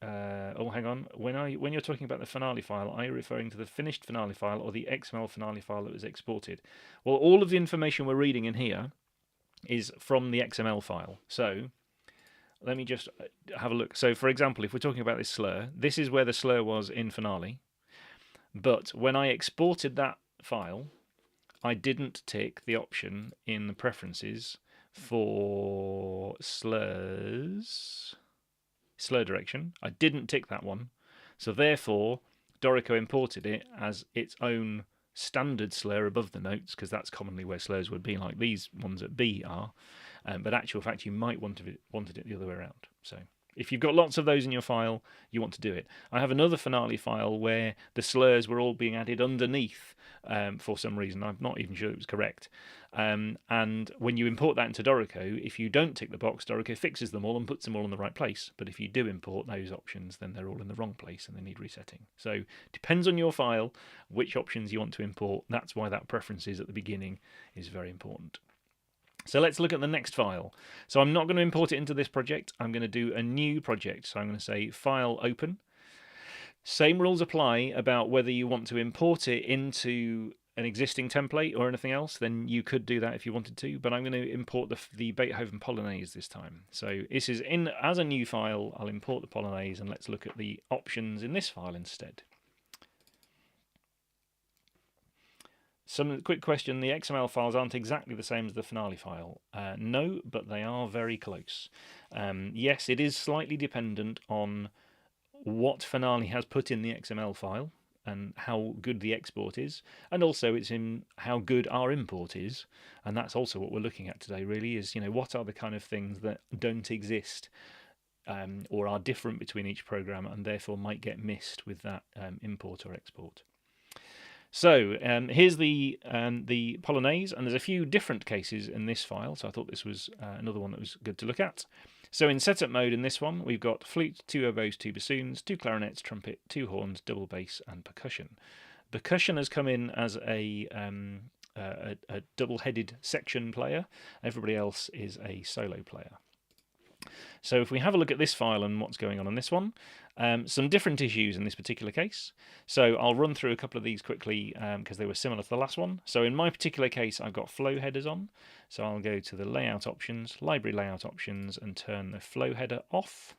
Oh, hang on. When you're talking about the Finale file, are you referring to the finished Finale file or the XML Finale file that was exported? Well, all of the information we're reading in here is from the XML file. So let me just have a look. So, for example, if we're talking about this slur, this is where the slur was in Finale. But when I exported that file, I didn't tick the option in the preferences for slur direction. I didn't tick that one. So therefore, Dorico imported it as its own standard slur above the notes, because that's commonly where slurs would be, like these ones at B are. But actual fact, you might wanted it the other way around. So if you've got lots of those in your file, you want to do it. I have another finale file where the slurs were all being added underneath for some reason. I'm not even sure it was correct. And when you import that into Dorico, if you don't tick the box, Dorico fixes them all and puts them all in the right place. But if you do import those options, then they're all in the wrong place and they need resetting. So depends on your file which options you want to import. That's why that preferences at the beginning is very important. So let's look at the next file. So I'm not going to import it into this project. I'm going to do a new project. So I'm going to say File Open. Same rules apply about whether you want to import it into an existing template or anything else. Then you could do that if you wanted to. But I'm going to import the Beethoven Polonaise this time. So this is as a new file. I'll import the Polonaise, and let's look at the options in this file instead. Some quick question, the XML files aren't exactly the same as the finale file. No, but they are very close. Yes, it is slightly dependent on what finale has put in the XML file and how good the export is, and also it's in how good our import is. And that's also what we're looking at today, really, is what are the kind of things that don't exist or are different between each program and therefore might get missed with that import or export. So here's the Polonaise, and there's a few different cases in this file, so I thought this was another one that was good to look at. So in setup mode in this one, we've got flute, 2 oboes, 2 bassoons, 2 clarinets, trumpet, 2 horns, double bass, and percussion. Percussion has come in as a double-headed section player. Everybody else is a solo player. So if we have a look at this file and what's going on in this one, some different issues in this particular case. So I'll run through a couple of these quickly because they were similar to the last one. So in my particular case, I've got flow headers on. So I'll go to the layout options, library layout options, and turn the flow header off.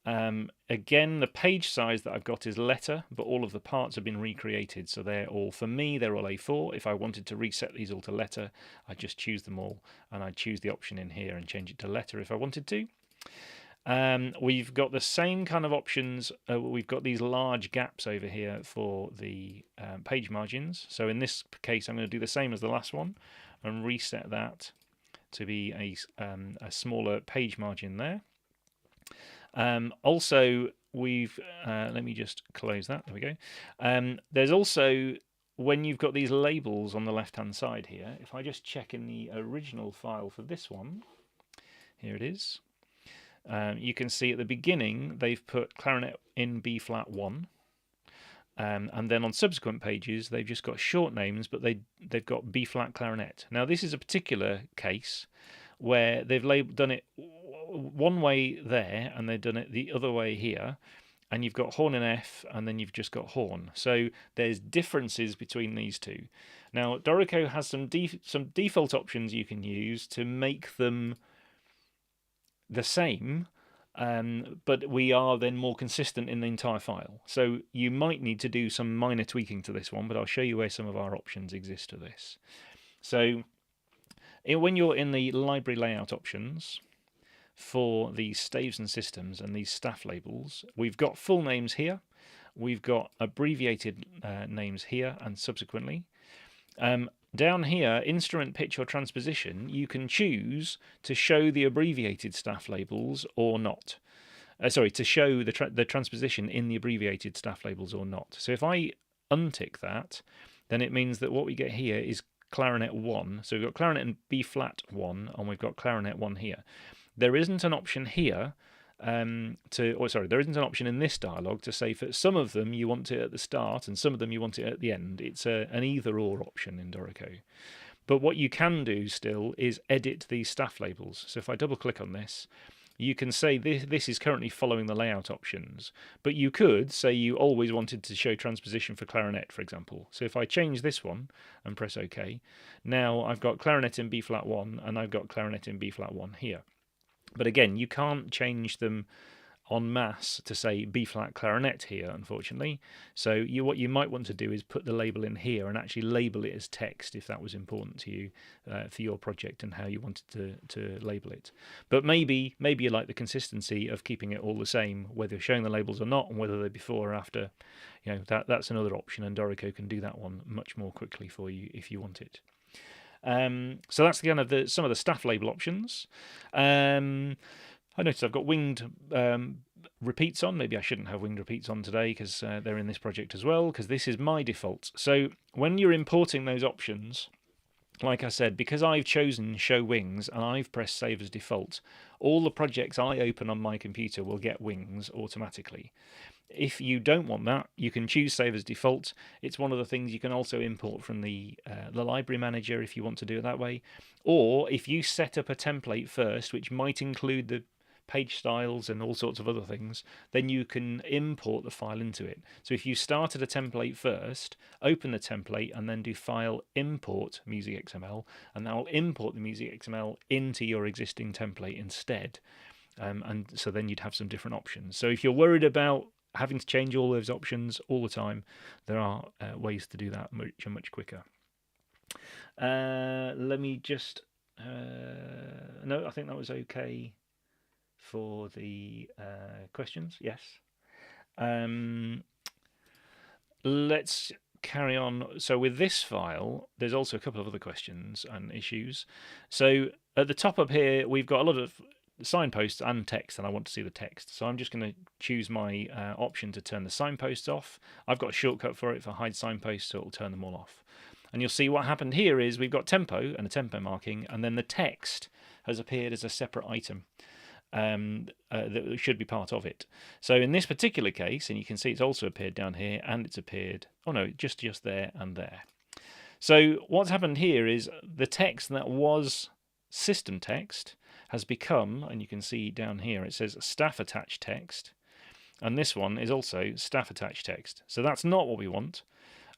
Again, the page size that I've got is letter, but all of the parts have been recreated. So they're all, for me, they're all A4. If I wanted to reset these all to letter, I'd just choose them all, and I'd choose the option in here and change it to letter if I wanted to. We've got the same kind of options. We've got these large gaps over here for the page margins. So in this case, I'm going to do the same as the last one and reset that to be a smaller page margin there. Also, we've let me just close that. There we go. There's also, when you've got these labels on the left-hand side here, if I just check in the original file for this one, here it is. You can see at the beginning they've put clarinet in B flat 1, and then on subsequent pages they've just got short names, but they've got B flat clarinet. Now this is a particular case where they've done it one way there and they've done it the other way here, and you've got horn in F and then you've just got horn. So there's differences between these two. Now Dorico has some default options you can use to make them the same, but we are then more consistent in the entire file. So you might need to do some minor tweaking to this one, but I'll show you where some of our options exist for this. So when you're in the library layout options for these staves and systems and these staff labels, we've got full names here, we've got abbreviated names here and subsequently. Down here, instrument, pitch or transposition, you can choose to show the abbreviated staff labels or not. To show the transposition in the abbreviated staff labels or not. So if I untick that, then it means that what we get here is clarinet 1. So we've got clarinet in B flat 1, and we've got clarinet 1 here. There isn't an option here there isn't an option in this dialog to say for some of them you want it at the start and some of them you want it at the end. It's an either-or option in Dorico. But what you can do still is edit these staff labels. So if I double-click on this, you can say this is currently following the layout options. But you could say you always wanted to show transposition for clarinet, for example. So if I change this one and press OK, now I've got clarinet in B flat 1 and I've got clarinet in B flat 1 here. But again, you can't change them en masse to say B flat clarinet here, unfortunately. So what you might want to do is put the label in here and actually label it as text if that was important to you for your project and how you wanted to label it. But maybe you like the consistency of keeping it all the same, whether you're showing the labels or not, and whether they're before or after. That's another option, and Dorico can do that one much more quickly for you if you want it. So that's kind of some of the staff label options. I noticed I've got winged repeats on. Maybe I shouldn't have winged repeats on today because they're in this project as well, because this is my default. So when you're importing those options, like I said, because I've chosen show wings and I've pressed save as default, all the projects I open on my computer will get wings automatically. If you don't want that, you can choose save as default. It's one of the things you can also import from the library manager if you want to do it that way. Or if you set up a template first, which might include the page styles and all sorts of other things, then you can import the file into it. So if you started a template first, open the template and then do file import MusicXML, and that will import the MusicXML into your existing template instead. And so then you'd have some different options. So if you're worried about having to change all those options all the time, there are ways to do that much quicker. Let me just no, I think that was okay for the questions. Yes. Let's carry on. So with this file, there's also a couple of other questions and issues. So at the top up here, we've got a lot of signposts and text, and I want to see the text. So I'm just going to choose my option to turn the signposts off. I've got a shortcut for it for hide signposts, so it'll turn them all off. And you'll see what happened here is we've got tempo and a tempo marking, and then the text has appeared as a separate item that should be part of it. So in this particular case, and you can see it's also appeared down here, and it's appeared, oh no, just there and there. So what's happened here is the text that was system text has become, and you can see down here it says staff attached text, and this one is also staff attached text. So that's not what we want,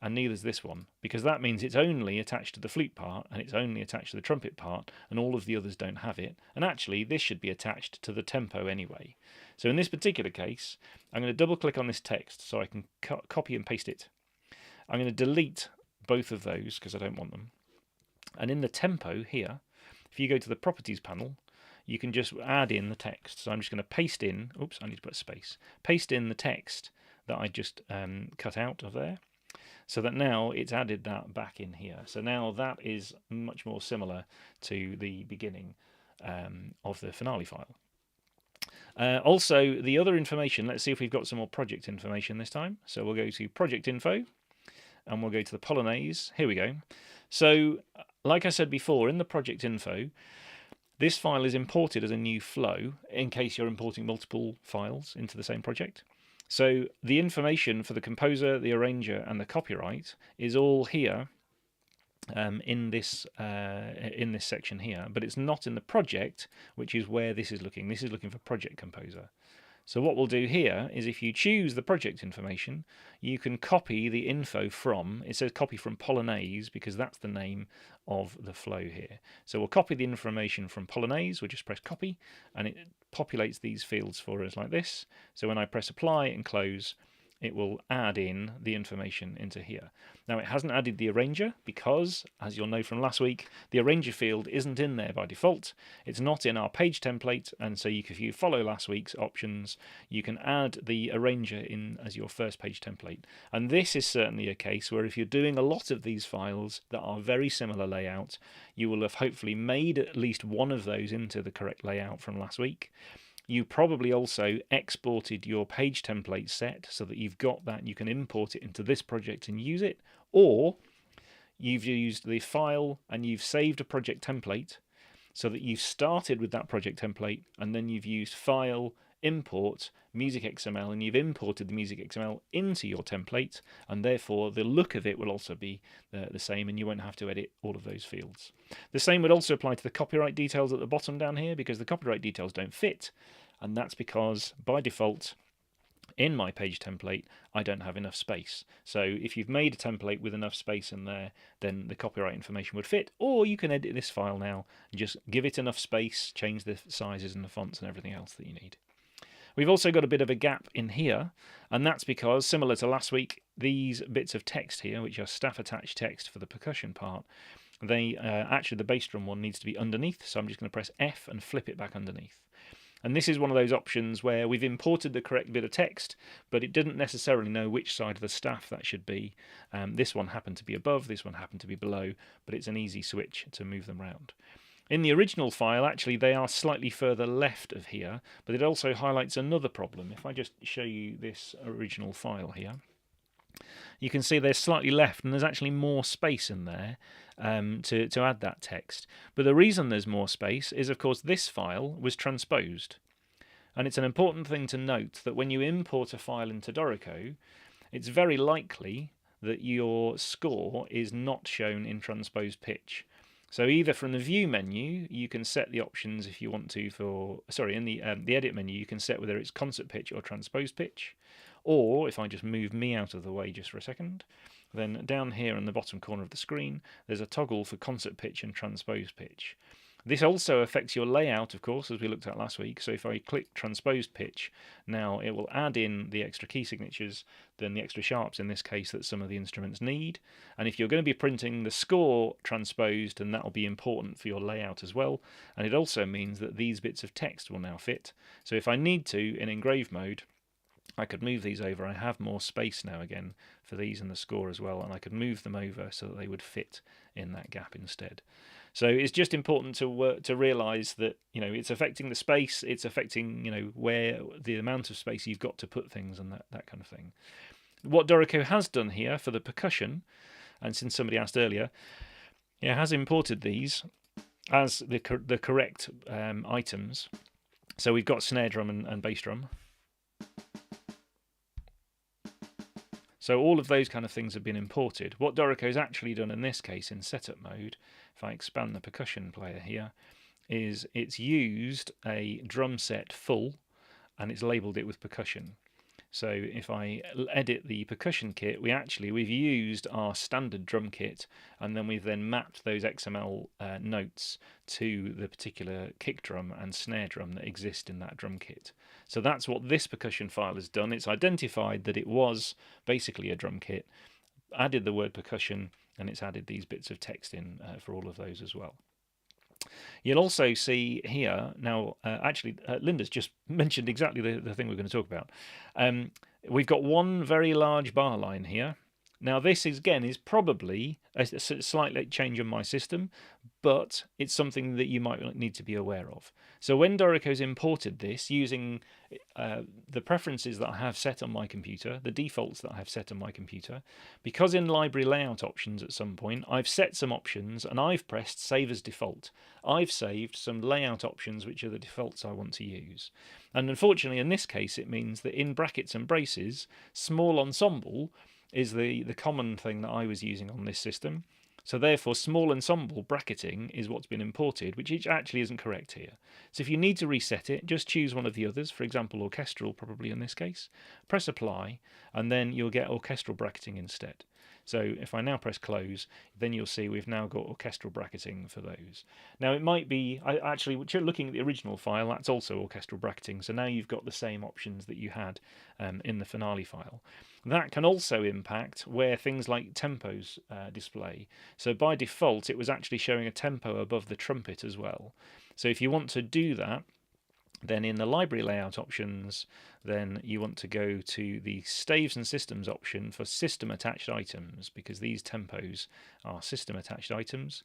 and neither is this one, because that means it's only attached to the flute part and it's only attached to the trumpet part, and all of the others don't have it. And actually this should be attached to the tempo anyway. So in this particular case, I'm going to double click on this text so I can copy and paste it. I'm going to delete both of those because I don't want them. And in the tempo here, if you go to the properties panel, you can just add in the text. So I'm just going to paste in, oops, I need to put a space, paste in the text that I just cut out of there, so that now it's added that back in here. So now that is much more similar to the beginning of the finale file. Also, the other information, let's see if we've got some more project information this time. So we'll go to project info, and we'll go to the Polonaise. Here we go. So like I said before, in the project info, this file is imported as a new flow in case you're importing multiple files into the same project. So the information for the composer, the arranger, and the copyright is all here in this section here, but it's not in the project, which is where this is looking. This is looking for project composer. So what we'll do here is if you choose the project information, you can copy the info from, it says copy from Polonaise because that's the name of the flow here. So we'll copy the information from Polonaise, we'll just press copy, and it populates these fields for us like this. So when I press apply and close, it will add in the information into here. Now it hasn't added the arranger because, as you'll know from last week, the arranger field isn't in there by default. It's not in our page template, and so if you follow last week's options, you can add the arranger in as your first page template. And this is certainly a case where if you're doing a lot of these files that are very similar layout, you will have hopefully made at least one of those into the correct layout from last week. You probably also exported your page template set so that you've got that, you can import it into this project and use it, or you've used the file and you've saved a project template so that you've started with that project template and then you've used file, import, MusicXML, and you've imported the MusicXML into your template, and therefore the look of it will also be the same and you won't have to edit all of those fields. The same would also apply to the copyright details at the bottom down here, because the copyright details don't fit, and that's because by default in my page template I don't have enough space. So if you've made a template with enough space in there, then the copyright information would fit, or you can edit this file now and just give it enough space, change the sizes and the fonts and everything else that you need. We've also got a bit of a gap in here, and that's because, similar to last week, these bits of text here, which are staff attached text for the percussion part, they actually the bass drum one needs to be underneath, so I'm just going to press F and flip it back underneath. And this is one of those options where we've imported the correct bit of text, but it didn't necessarily know which side of the staff that should be. This one happened to be above, this one happened to be below, but it's an easy switch to move them around. In the original file, actually, they are slightly further left of here, but it also highlights another problem. If I just show you this original file here, you can see they're slightly left, and there's actually more space in there to add that text. But the reason there's more space is, of course, this file was transposed. And it's an important thing to note that when you import a file into Dorico, it's very likely that your score is not shown in transposed pitch. So either from the view menu, you can set the options if you want to in the edit menu, you can set whether it's concert pitch or transposed pitch. Or if I just move me out of the way just for a second, then down here in the bottom corner of the screen, there's a toggle for concert pitch and transposed pitch. This also affects your layout, of course, as we looked at last week. So if I click transposed pitch, now it will add in the extra key signatures, then the extra sharps in this case that some of the instruments need. And if you're going to be printing the score transposed, then that will be important for your layout as well. And it also means that these bits of text will now fit. So if I need to, in engrave mode, I could move these over. I have more space now again for these and the score as well, and I could move them over so that they would fit in that gap instead. So it's just important to realise that it's affecting the space, it's affecting where the amount of space you've got to put things and that kind of thing. What Dorico has done here for the percussion, and since somebody asked earlier, it has imported these as the correct items. So we've got snare drum and bass drum. So all of those kind of things have been imported. What Dorico's actually done in this case in setup mode, if I expand the percussion player here, is it's used a drum set full and it's labelled it with percussion. So if I edit the percussion kit, we've used our standard drum kit, and then we've then mapped those XML notes to the particular kick drum and snare drum that exist in that drum kit. So that's what this percussion file has done. It's identified that it was basically a drum kit, added the word percussion, and it's added these bits of text in for all of those as well. You'll also see here, now Linda's just mentioned exactly the thing we're going to talk about. We've got one very large bar line here. Now this again is probably a slight change on my system, but it's something that you might need to be aware of. So when Dorico's imported this using the preferences that I have set on my computer, the defaults that I have set on my computer, because in library layout options at some point I've set some options and I've pressed save as default. I've saved some layout options which are the defaults I want to use. And unfortunately in this case it means that in brackets and braces, small ensemble is the common thing that I was using on this system. So therefore small ensemble bracketing is what's been imported, which actually isn't correct here. So if you need to reset it, just choose one of the others, for example orchestral probably in this case, press apply, and then you'll get orchestral bracketing instead. So if I now press close, then you'll see we've now got orchestral bracketing for those. Now it might be, actually looking at the original file, that's also orchestral bracketing, so now you've got the same options that you had in the finale file. That can also impact where things like tempos display. So by default it was actually showing a tempo above the trumpet as well. So if you want to do that, then in the library layout options, then you want to go to the staves and systems option for system attached items, because these tempos are system attached items.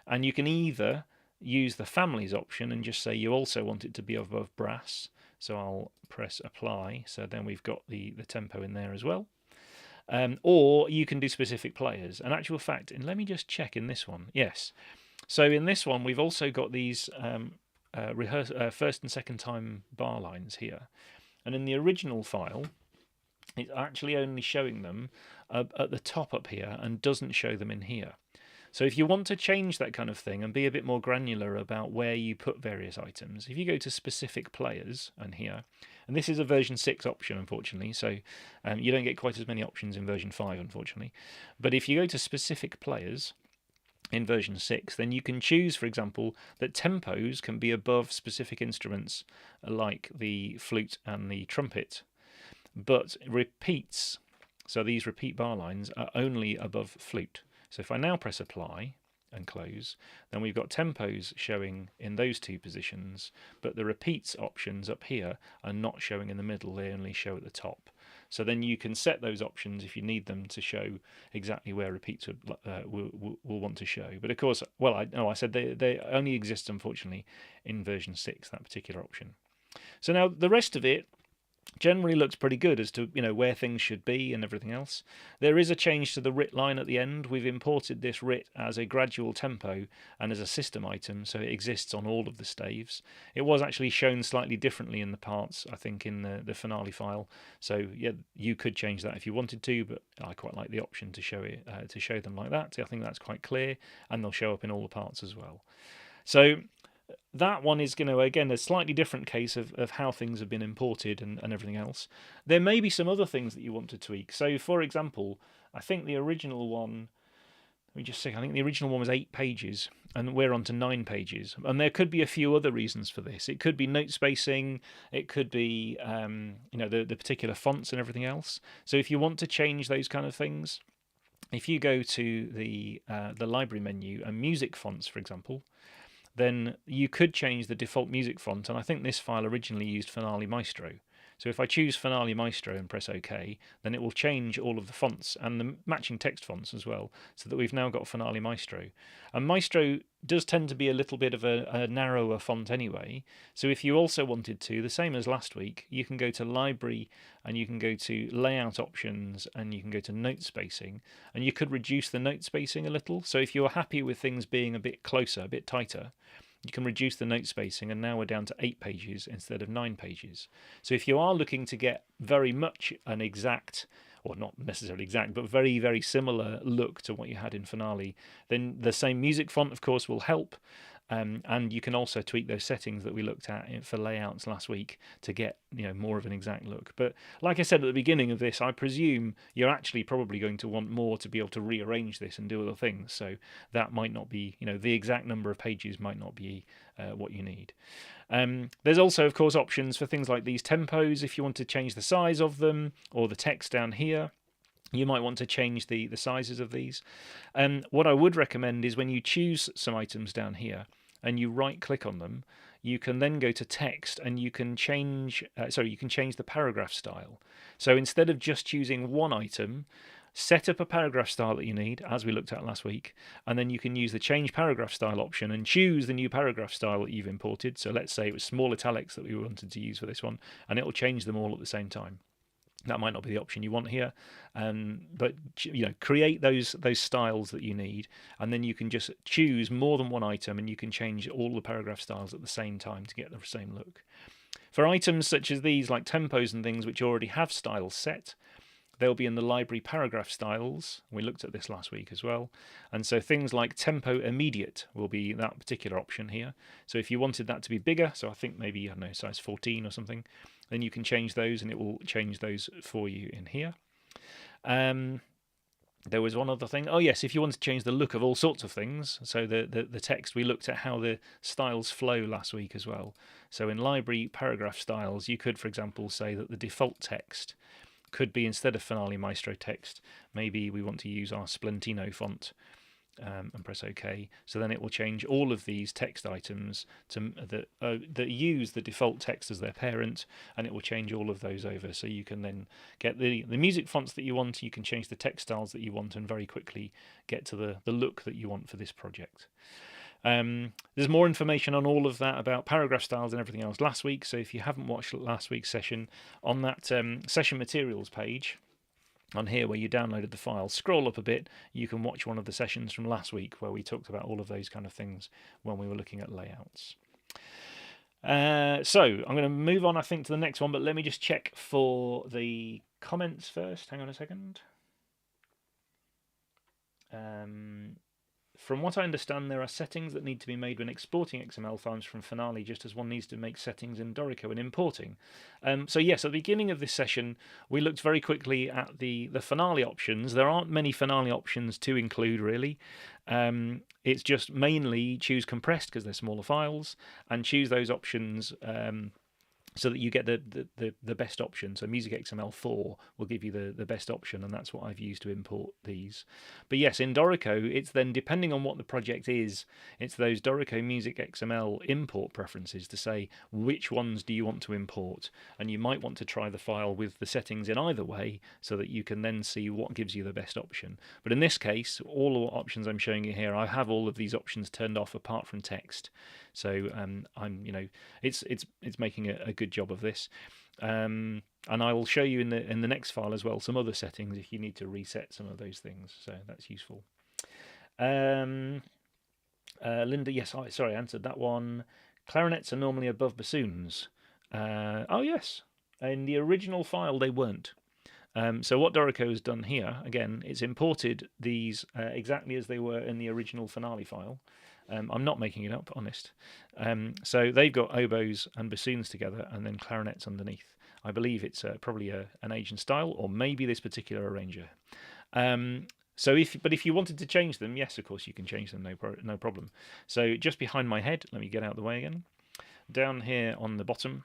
And you can either use the families option and just say you also want it to be above brass. So I'll press apply. So then we've got the tempo in there as well. Or you can do specific players. In actual fact, and let me just check in this one. Yes. So in this one, we've also got these first and second time bar lines here. And in the original file, it's actually only showing them at the top up here and doesn't show them in here. So if you want to change that kind of thing and be a bit more granular about where you put various items, if you go to specific players and here, and this is a version 6 option unfortunately, so you don't get quite as many options in version 5 unfortunately, but if you go to specific players, in version 6, then you can choose, for example, that tempos can be above specific instruments like the flute and the trumpet, but repeats, so these repeat bar lines, are only above flute. So if I now press apply and close, then we've got tempos showing in those two positions, but the repeats options up here are not showing in the middle, they only show at the top. So then you can set those options if you need them to show exactly where repeats will want to show. But of course, well, I said they only exist, unfortunately, in version 6, that particular option. So now the rest of it generally looks pretty good as to where things should be and everything else. There is a change to the writ line at the end. We've imported this writ as a gradual tempo and as a system item, so it exists on all of the staves. It was actually shown slightly differently in the parts, I think, in the finale file. So yeah, you could change that if you wanted to, but I quite like the option to show it to show them like that. I think that's quite clear, and they'll show up in all the parts as well. So that one is going to, again, a slightly different case of how things have been imported and everything else. There may be some other things that you want to tweak. So, for example, I think the original one, let me just see, I think the original one was 8 pages, and we're on to 9 pages. And there could be a few other reasons for this. It could be note spacing, it could be, the particular fonts and everything else. So if you want to change those kind of things, if you go to the library menu and music fonts, for example, then you could change the default music font, and I think this file originally used Finale Maestro. So if I choose Finale Maestro and press OK, then it will change all of the fonts and the matching text fonts as well, so that we've now got Finale Maestro. And Maestro does tend to be a little bit of a narrower font anyway, so if you also wanted to, the same as last week, you can go to Library and you can go to Layout Options and you can go to Note Spacing, and you could reduce the note spacing a little. So if you're happy with things being a bit closer, a bit tighter, you can reduce the note spacing, and now we're down to 8 pages instead of 9 pages. So if you are looking to get very much an exact, or not necessarily exact, but very, very similar look to what you had in Finale, then the same music font, of course, will help. And you can also tweak those settings that we looked at for layouts last week to get more of an exact look. But like I said at the beginning of this, I presume you're actually probably going to want more to be able to rearrange this and do other things. So that might not be, the exact number of pages might not be what you need. There's also, of course, options for things like these tempos if you want to change the size of them, or the text down here. You might want to change the sizes of these. What I would recommend is when you choose some items down here and you right click on them, you can then go to text and you can change the paragraph style. So instead of just choosing one item, set up a paragraph style that you need, as we looked at last week, and then you can use the change paragraph style option and choose the new paragraph style that you've imported. So let's say it was small italics that we wanted to use for this one, and it will change them all at the same time. That might not be the option you want here, but create those styles that you need, and then you can just choose more than one item, and you can change all the paragraph styles at the same time to get the same look. For items such as these, like tempos and things which already have styles set, they'll be in the library paragraph styles. We looked at this last week as well. And so things like tempo immediate will be that particular option here. So if you wanted that to be bigger, so I think maybe, size 14 or something, then you can change those and it will change those for you in here. There was one other thing. Oh yes, if you want to change the look of all sorts of things, so the text, we looked at how the styles flow last week as well. So in library paragraph styles, you could, for example, say that the default text could be, instead of Finale Maestro text, maybe we want to use our Splentino font, and press OK. So then it will change all of these text items that use the default text as their parent, and it will change all of those over. So you can then get the music fonts that you want, you can change the text styles that you want, and very quickly get to the look that you want for this project. There's more information on all of that about paragraph styles and everything else last week, so if you haven't watched last week's session, on that session materials page on here where you downloaded the file, scroll up a bit, you can watch one of the sessions from last week where we talked about all of those kind of things when we were looking at layouts. So I'm going to move on, I think, to the next one, but let me just check for the comments first. Hang on a second. from what I understand, there are settings that need to be made when exporting XML files from Finale, just as one needs to make settings in Dorico when importing. So yes, at the beginning of this session, we looked very quickly at the Finale options. There aren't many Finale options to include, really. It's just mainly choose compressed because they're smaller files, and choose those options so that you get the best option. So MusicXML 4 will give you the best option, and that's what I've used to import these. But yes, in Dorico, it's then, depending on what the project is, it's those Dorico MusicXML import preferences to say which ones do you want to import. And you might want to try the file with the settings in either way so that you can then see what gives you the best option. But in this case, all the options I'm showing you here, I have all of these options turned off apart from text. So it's making a good job of this, and I will show you in the next file as well some other settings if you need to reset some of those things. So that's useful. Linda, yes, I answered that one. Clarinets are normally above bassoons. Oh yes, in the original file they weren't. So what Dorico has done here, again, it's imported these exactly as they were in the original Finale file. I'm not making it up, honest. So they've got oboes and bassoons together, and then clarinets underneath. I believe it's probably an Asian style, or maybe this particular arranger. So if you wanted to change them, yes, of course you can change them, no problem. So just behind my head, let me get out of the way again. Down here on the bottom,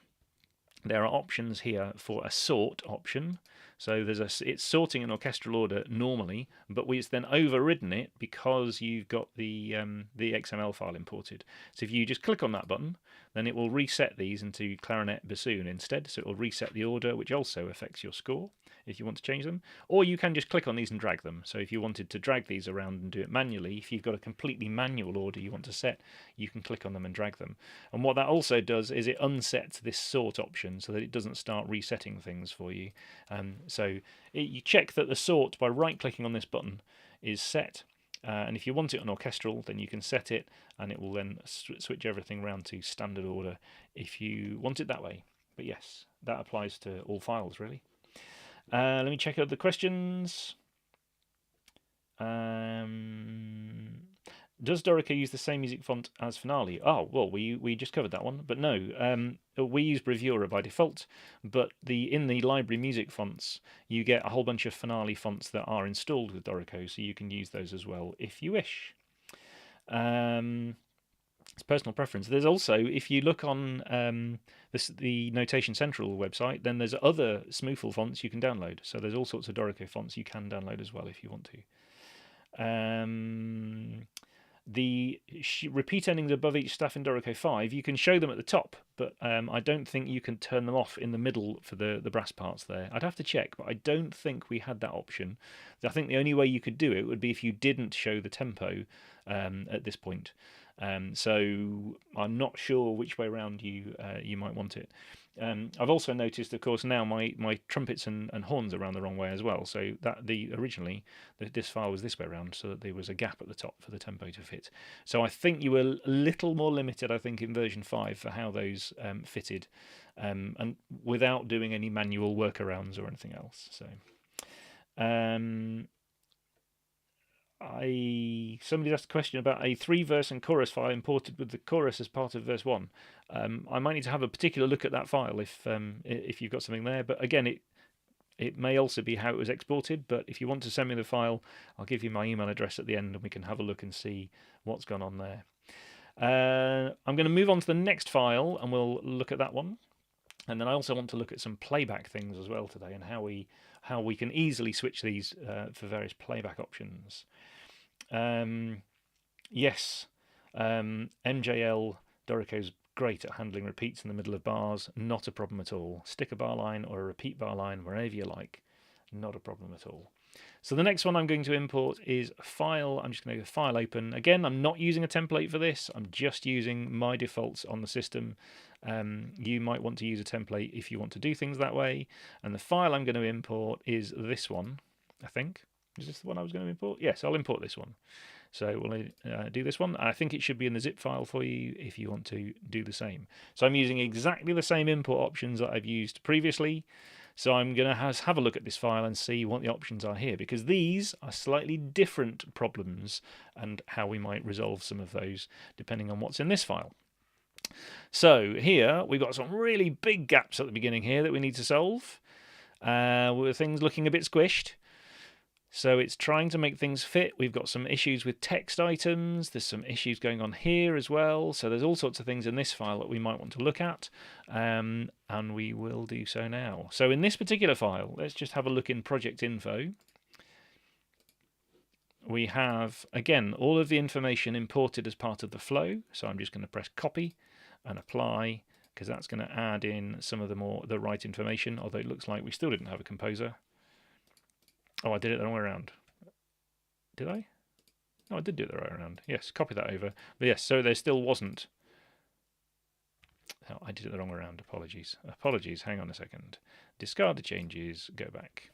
there are options here for a sort option. So it's sorting in orchestral order normally, but we've then overridden it because you've got the XML file imported. So if you just click on that button, then it will reset these into clarinet bassoon instead. So it will reset the order, which also affects your score if you want to change them. Or you can just click on these and drag them. So if you wanted to drag these around and do it manually, if you've got a completely manual order you want to set, you can click on them and drag them. And what that also does is it unsets this sort option so that it doesn't start resetting things for you. You check that the sort by right-clicking on this button is set. And if you want it on orchestral, then you can set it, and it will then switch everything around to standard order if you want it that way. But yes, that applies to all files, really. Let me check out the questions. Does Dorico use the same music font as Finale? Oh, well, we just covered that one, but no. We use Bravura by default, but in the library music fonts, you get a whole bunch of Finale fonts that are installed with Dorico, so you can use those as well if you wish. It's personal preference. There's also, if you look on the Notation Central website, then there's other Smoofle fonts you can download. So there's all sorts of Dorico fonts you can download as well if you want to. The repeat endings above each staff in Dorico 5, you can show them at the top, but I don't think you can turn them off in the middle for the brass parts there. I'd have to check, but I don't think we had that option. I think the only way you could do it would be if you didn't show the tempo at this point. So I'm not sure which way around you might want it. I've also noticed, of course, now my trumpets and horns are around the wrong way as well. So that originally this file was this way around, so that there was a gap at the top for the tempo to fit. So I think you were a little more limited, I think, in version 5 for how those fitted, and without doing any manual workarounds or anything else. So. Somebody asked a question about a 3-verse and chorus file imported with the chorus as part of verse 1. I might need to have a particular look at that file if you've got something there. But again, it may also be how it was exported. But if you want to send me the file, I'll give you my email address at the end, and we can have a look and see what's gone on there. I'm going to move on to the next file, and we'll look at that one. And then I also want to look at some playback things as well today, and how we can easily switch these for various playback options. Yes, MJL Dorico's great at handling repeats in the middle of bars. Not a problem at all. Stick a bar line or a repeat bar line wherever you like. Not a problem at all. So the next one I'm going to import is file. I'm just going to go file open. Again, I'm not using a template for this. I'm just using my defaults on the system. You might want to use a template if you want to do things that way. And the file I'm going to import is this one, I think. Is this the one I was going to import? Yes, I'll import this one. So we'll do this one. I think it should be in the zip file for you if you want to do the same. So I'm using exactly the same import options that I've used previously. So I'm going to have a look at this file and see what the options are here, because these are slightly different problems and how we might resolve some of those depending on what's in this file. So here we've got some really big gaps at the beginning here that we need to solve, with things looking a bit squished. So it's trying to make things fit. We've got some issues with text items. There's some issues going on here as well. So there's all sorts of things in this file that we might want to look at, and we will do so now. So in this particular file, let's just have a look in project info. We have, again, all of the information imported as part of the flow. So I'm just going to press copy and apply, because that's going to add in some of the right information, although it looks like we still didn't have a composer. Oh, I did it the wrong way around. Did I? No, I did do it the right way around. Yes, copy that over. But yes, so there still wasn't. Oh, I did it the wrong way around. Apologies. Apologies. Hang on a second. Discard the changes. Go back.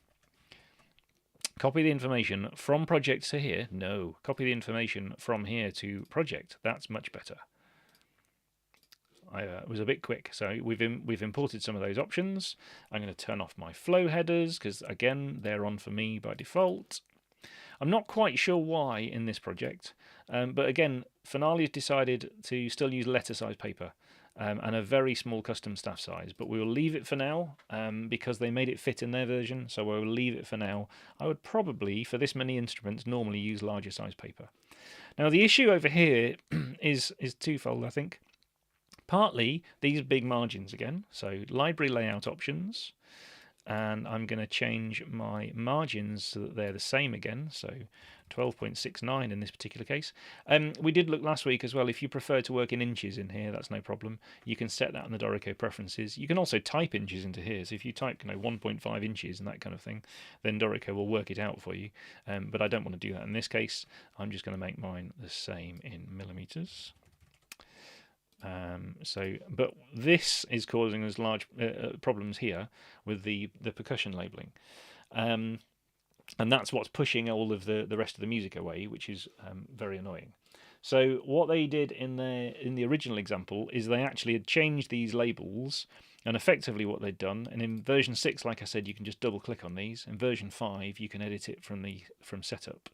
Copy the information from project to here. No. Copy the information from here to project. That's much better. I was a bit quick, so we've imported some of those options. I'm going to turn off my flow headers because, again, they're on for me by default. I'm not quite sure why in this project, but again, Finale has decided to still use letter size paper and a very small custom staff size, but we will leave it for now because they made it fit in their version, so I will leave it for now. I would probably, for this many instruments, normally use larger size paper. Now, the issue over here is twofold, I think. Partly these big margins again, so library layout options, and I'm going to change my margins so that they're the same again, so 12.69 in this particular case. We did look last week as well, if you prefer to work in inches in here, that's no problem. You can set that in the Dorico preferences. You can also type inches into here, so if you type 1.5 inches and that kind of thing, then Dorico will work it out for you, but I don't want to do that in this case. I'm just going to make mine the same in millimeters. But this is causing us large problems here with the percussion labeling, and that's what's pushing all of the rest of the music away, which is very annoying. So what they did in the original example is they actually had changed these labels, and effectively what they'd done. And in version 6, like I said, you can just double click on these. In version 5, you can edit it from setup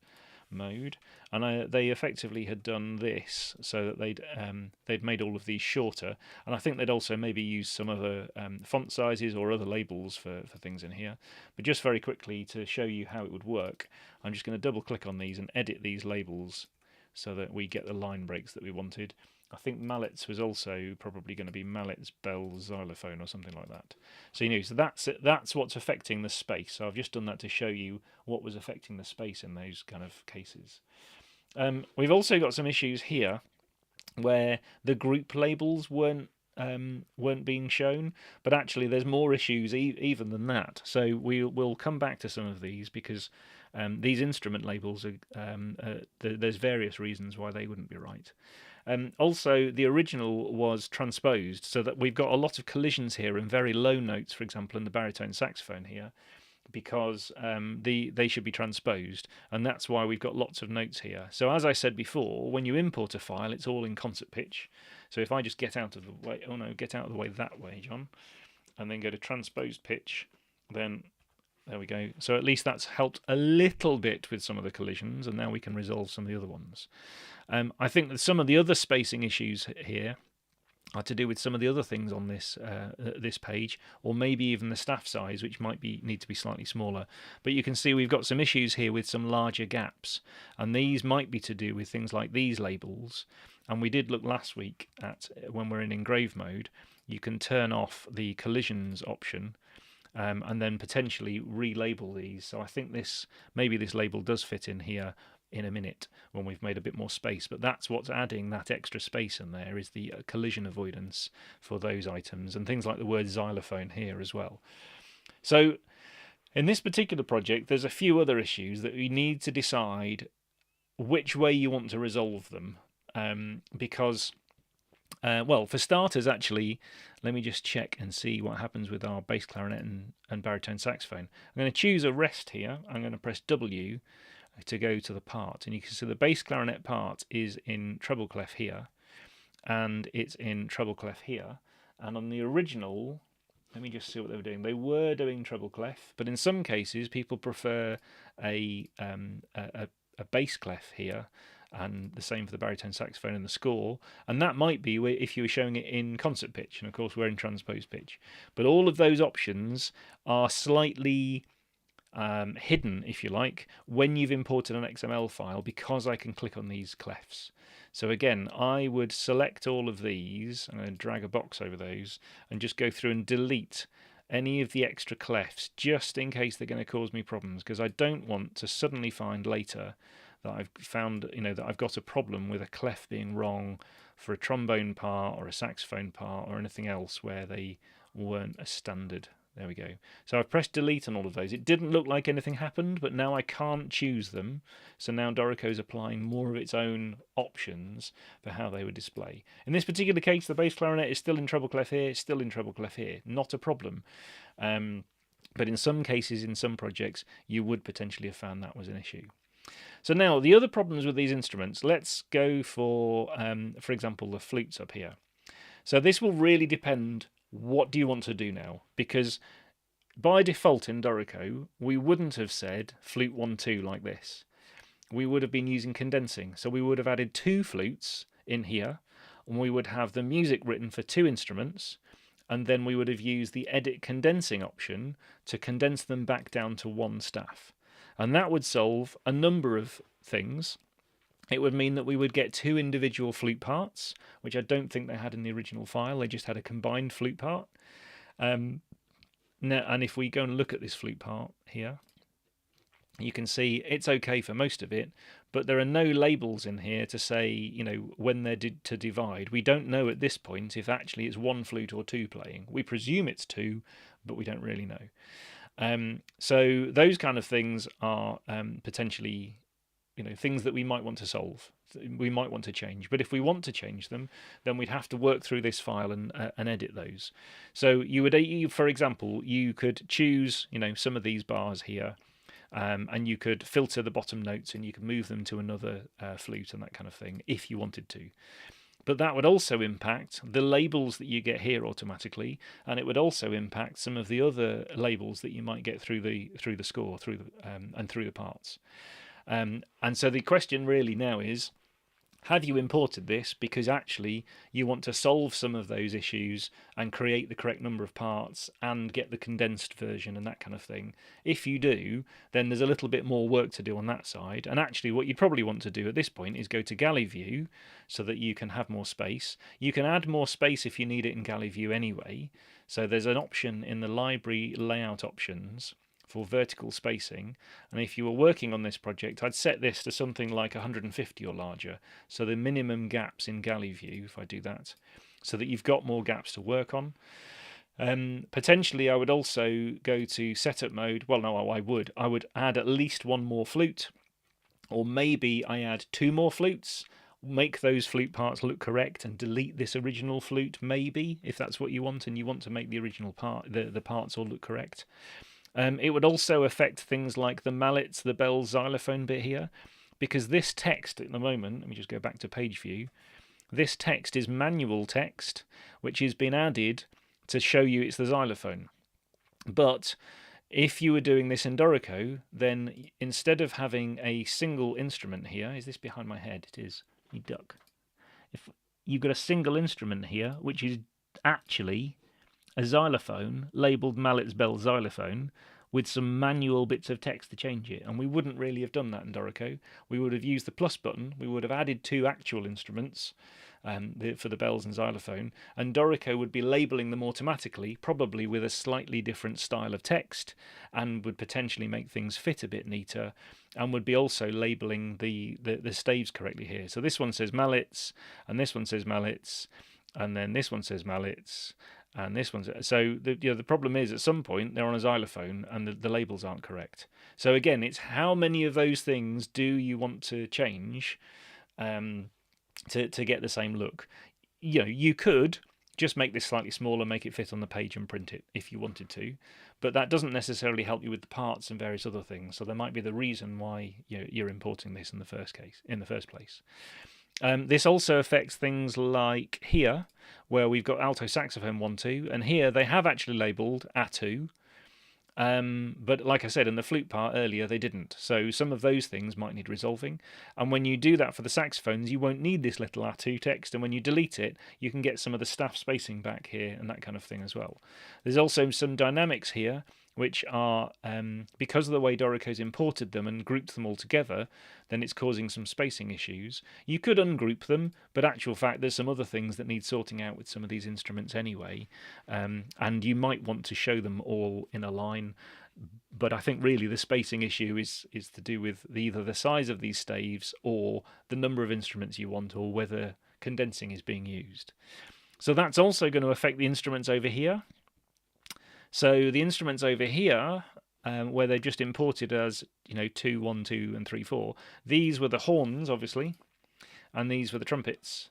mode, and they effectively had done this so that they'd made all of these shorter, and I think they'd also maybe used some other font sizes or other labels for things in here. But just very quickly to show you how it would work, I'm just going to double click on these and edit these labels so that we get the line breaks that we wanted. I think mallets was also probably going to be mallets, bells, xylophone, or something like that. So so that's what's affecting the space. So I've just done that to show you what was affecting the space in those kind of cases. We've also got some issues here where the group labels weren't being shown, but actually there's more issues even than that. So we'll come back to some of these because these instrument labels there's various reasons why they wouldn't be right. Also, the original was transposed, so that we've got a lot of collisions here and very low notes, for example, in the baritone saxophone here, because they should be transposed, and that's why we've got lots of notes here. So as I said before, when you import a file, it's all in concert pitch. So if I just get out of the way, get out of the way that way, John, and then go to transposed pitch, then there we go. So at least that's helped a little bit with some of the collisions, and now we can resolve some of the other ones. I think that some of the other spacing issues here are to do with some of the other things on this page, or maybe even the staff size, which might need to be slightly smaller. But you can see we've got some issues here with some larger gaps, and these might be to do with things like these labels. And we did look last week at when we're in engrave mode, you can turn off the collisions option. And then potentially relabel these. So I think maybe this label does fit in here in a minute when we've made a bit more space, but that's what's adding that extra space in there, is the collision avoidance for those items, and things like the word xylophone here as well. So in this particular project, there's a few other issues that we need to decide which way you want to resolve them, because well, for starters, actually, let me just check and see what happens with our bass clarinet and baritone saxophone. I'm going to choose a rest here. I'm going to press W to go to the part, and you can see the bass clarinet part is in treble clef here, and it's in treble clef here. And on the original, Let me just see what they were doing. They were doing treble clef, but in some cases people prefer a bass clef here, and the same for the baritone saxophone and the score. And that might be if you were showing it in concert pitch, and of course we're in transposed pitch. But all of those options are slightly hidden, if you like, when you've imported an XML file, because I can click on these clefs. So again, I would select all of these, I'm going to drag a box over those, and just go through and delete any of the extra clefs, just in case they're going to cause me problems, because I don't want to suddenly find later that I've found, that I've got a problem with a clef being wrong for a trombone part or a saxophone part or anything else where they weren't a standard. There we go. So I've pressed delete on all of those. It didn't look like anything happened, but now I can't choose them. So now Dorico's applying more of its own options for how they would display. In this particular case, the bass clarinet is still in treble clef here, it's still in treble clef here. Not a problem. But in some cases, in some projects, you would potentially have found that was an issue. So now, the other problems with these instruments, let's go for example, the flutes up here. So this will really depend, what do you want to do now? Because by default in Dorico, we wouldn't have said flute 1, 2 like this. We would have been using condensing. So we would have added 2 flutes in here, and we would have the music written for 2 instruments, and then we would have used the edit condensing option to condense them back down to 1 staff. And that would solve a number of things. It would mean that we would get 2 individual flute parts, which I don't think they had in the original file. They just had a combined flute part. Now, and if we go and look at this flute part here, you can see it's okay for most of it, but there are no labels in here to say, when they're to divide. We don't know at this point if actually it's 1 flute or 2 playing. We presume it's 2, but we don't really know. So those kind of things are potentially things that we might want to solve, we might want to change. But if we want to change them, then we'd have to work through this file and edit those. So for example, you could choose some of these bars here, and you could filter the bottom notes and you could move them to another flute and that kind of thing if you wanted to. But that would also impact the labels that you get here automatically, and it would also impact some of the other labels that you might get through the score, and through the parts. And so the question really now is, have you imported this because actually you want to solve some of those issues and create the correct number of parts and get the condensed version and that kind of thing? If you do, then there's a little bit more work to do on that side. And actually what you probably want to do at this point is go to Galley View so that you can have more space. You can add more space if you need it in Galley View anyway. So there's an option in the library layout options for vertical spacing, and if you were working on this project, I'd set this to something like 150 or larger, so the minimum gaps in Galley View, if I do that, so that you've got more gaps to work on. Potentially I would also go to setup mode. Well, no, I would add at least 1 more flute, or maybe I add 2 more flutes, make those flute parts look correct and delete this original flute, maybe, if that's what you want and you want to make the original part, the parts all look correct. It would also affect things like the mallets, the bells, xylophone bit here, because this text at the moment, let me just go back to page view, this text is manual text, which has been added to show you it's the xylophone. But if you were doing this in Dorico, then instead of having a single instrument here, is this behind my head? It is. You duck. If you've got a single instrument here, which is actually a xylophone labelled mallets, bells, xylophone, with some manual bits of text to change it. And we wouldn't really have done that in Dorico. We would have used the plus button. We would have added 2 actual instruments for the bells and xylophone, and Dorico would be labelling them automatically, probably with a slightly different style of text, and would potentially make things fit a bit neater, and would be also labelling the staves correctly here. So this one says mallets, and this one says mallets, and then this one says mallets, and this one's so the problem is at some point they're on a xylophone and the labels aren't correct. So again, it's how many of those things do you want to change to get the same look. You could just make this slightly smaller, make it fit on the page and print it if you wanted to, but that doesn't necessarily help you with the parts and various other things. So there might be the reason why you're importing this in the first place. This also affects things like here, where we've got alto saxophone 1, 2, and here they have actually labelled A2. But like I said, in the flute part earlier, they didn't. So some of those things might need resolving. And when you do that for the saxophones, you won't need this little A2 text. And when you delete it, you can get some of the staff spacing back here and that kind of thing as well. There's also some dynamics here, which are, because of the way Dorico's imported them and grouped them all together, then it's causing some spacing issues. You could ungroup them, but actual fact, there's some other things that need sorting out with some of these instruments anyway. And you might want to show them all in a line. But I think really the spacing issue is to do with either the size of these staves or the number of instruments you want, or whether condensing is being used. So that's also going to affect the instruments over here. So the instruments over here, where they're just imported as 2, 1, 2, and 3, 4, these were the horns, obviously, and these were the trumpets.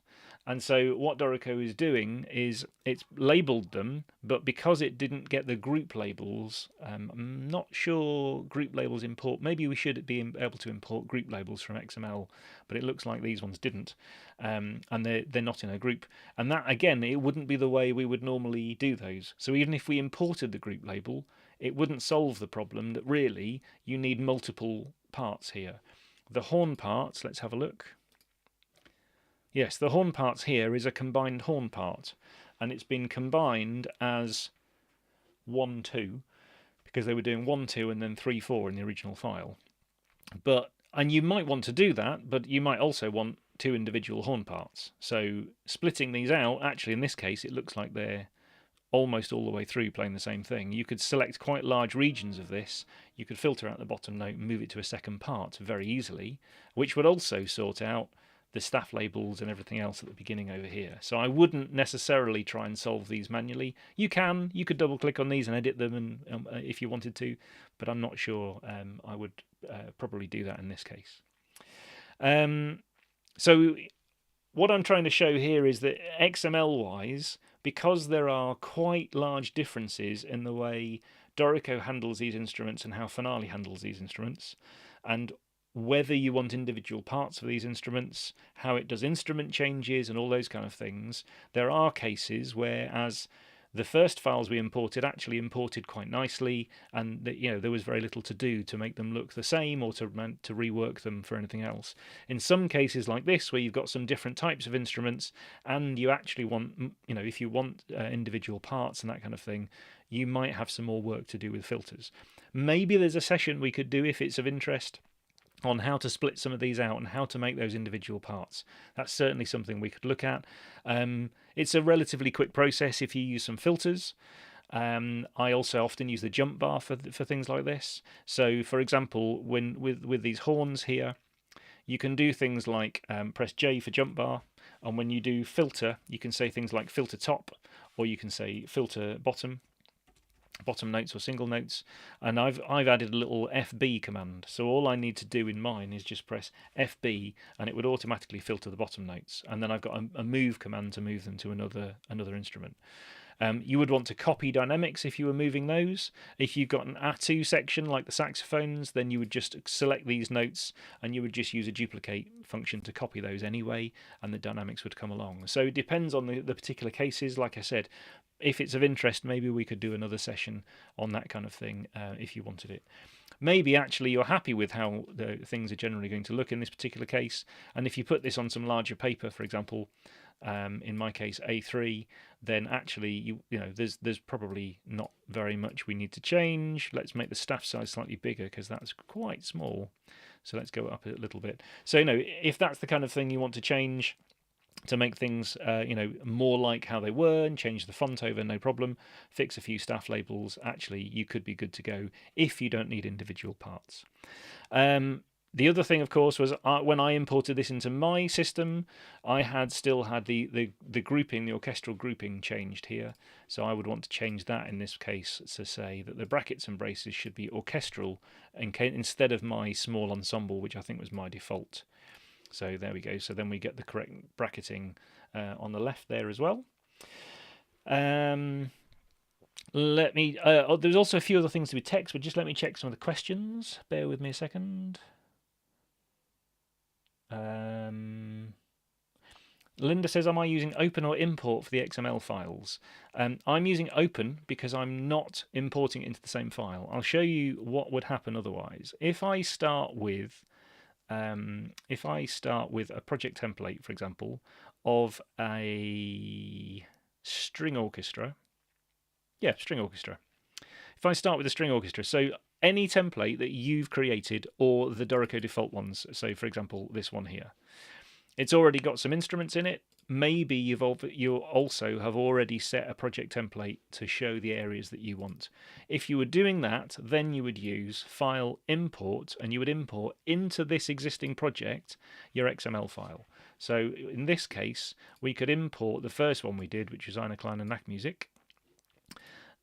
And so what Dorico is doing is it's labelled them, but because it didn't get the group labels, I'm not sure group labels import. Maybe we should be able to import group labels from XML, but it looks like these ones didn't, and they're not in a group. And that, again, it wouldn't be the way we would normally do those. So even if we imported the group label, it wouldn't solve the problem that really you need multiple parts here. The horn parts, let's have a look. Yes, the horn parts here is a combined horn part, and it's been combined as 1, 2, because they were doing 1, 2 and then 3, 4 in the original file. And you might want to do that, but you might also want 2 individual horn parts. So splitting these out, actually in this case it looks like they're almost all the way through playing the same thing. You could select quite large regions of this. You could filter out the bottom note and move it to a second part very easily, which would also sort out the staff labels and everything else at the beginning over here. So I wouldn't necessarily try and solve these manually. You could double click on these and edit them and if you wanted to, but I'm not sure I would probably do that in this case. So what I'm trying to show here is that XML wise, because there are quite large differences in the way Dorico handles these instruments and how Finale handles these instruments, and whether you want individual parts of these instruments, how it does instrument changes and all those kind of things, there are cases where, as the first files we imported actually imported quite nicely, and there was very little to do to make them look the same or to rework them for anything else. In some cases like this, where you've got some different types of instruments and you actually want, if you want individual parts and that kind of thing, you might have some more work to do with filters. Maybe there's a session we could do, if it's of interest, on how to split some of these out and how to make those individual parts. That's certainly something we could look at. It's a relatively quick process if you use some filters. I also often use the jump bar for things like this. So, for example, with these horns here, you can do things like press J for jump bar, and when you do filter, you can say things like filter top, or you can say filter bottom notes or single notes, and I've added a little FB command. So all I need to do in mine is just press FB and it would automatically filter the bottom notes, and then I've got a move command to move them to another instrument. You would want to copy dynamics if you were moving those. If you've got an A2 section like the saxophones, then you would just select these notes and you would just use a duplicate function to copy those anyway, and the dynamics would come along. So it depends on the particular cases. Like I said, if it's of interest, maybe we could do another session on that kind of thing if you wanted it. Maybe actually you're happy with how the things are generally going to look in this particular case, and if you put this on some larger paper, for example, in my case A3, then actually there's probably not very much we need to change. Let's make the staff size slightly bigger because that's quite small. So let's go up a little bit. So if that's the kind of thing you want to change to make things more like how they were and change the font over, no problem, fix a few staff labels, actually you could be good to go if you don't need individual parts. The other thing, of course, was when I imported this into my system, I still had the grouping, the orchestral grouping changed here. So I would want to change that in this case to say that the brackets and braces should be orchestral instead of my small ensemble, which I think was my default. So there we go. So then we get the correct bracketing on the left there as well. There's also a few other things to be text, but just let me check some of the questions. Bear with me a second. Linda says, am I using open or import for the XML files? I'm using open because I'm not importing it into the same file. I'll show you what would happen otherwise. If I start with a project template, for example, of a string orchestra, string orchestra. If I start with a string orchestra, so any template that you've created or the Dorico default ones, so for example, this one here, it's already got some instruments in it. Maybe you also have already set a project template to show the areas that you want. If you were doing that, then you would use File Import, and you would import into this existing project your XML file. So in this case, we could import the first one we did, which was Eine kleine Nachtmusik.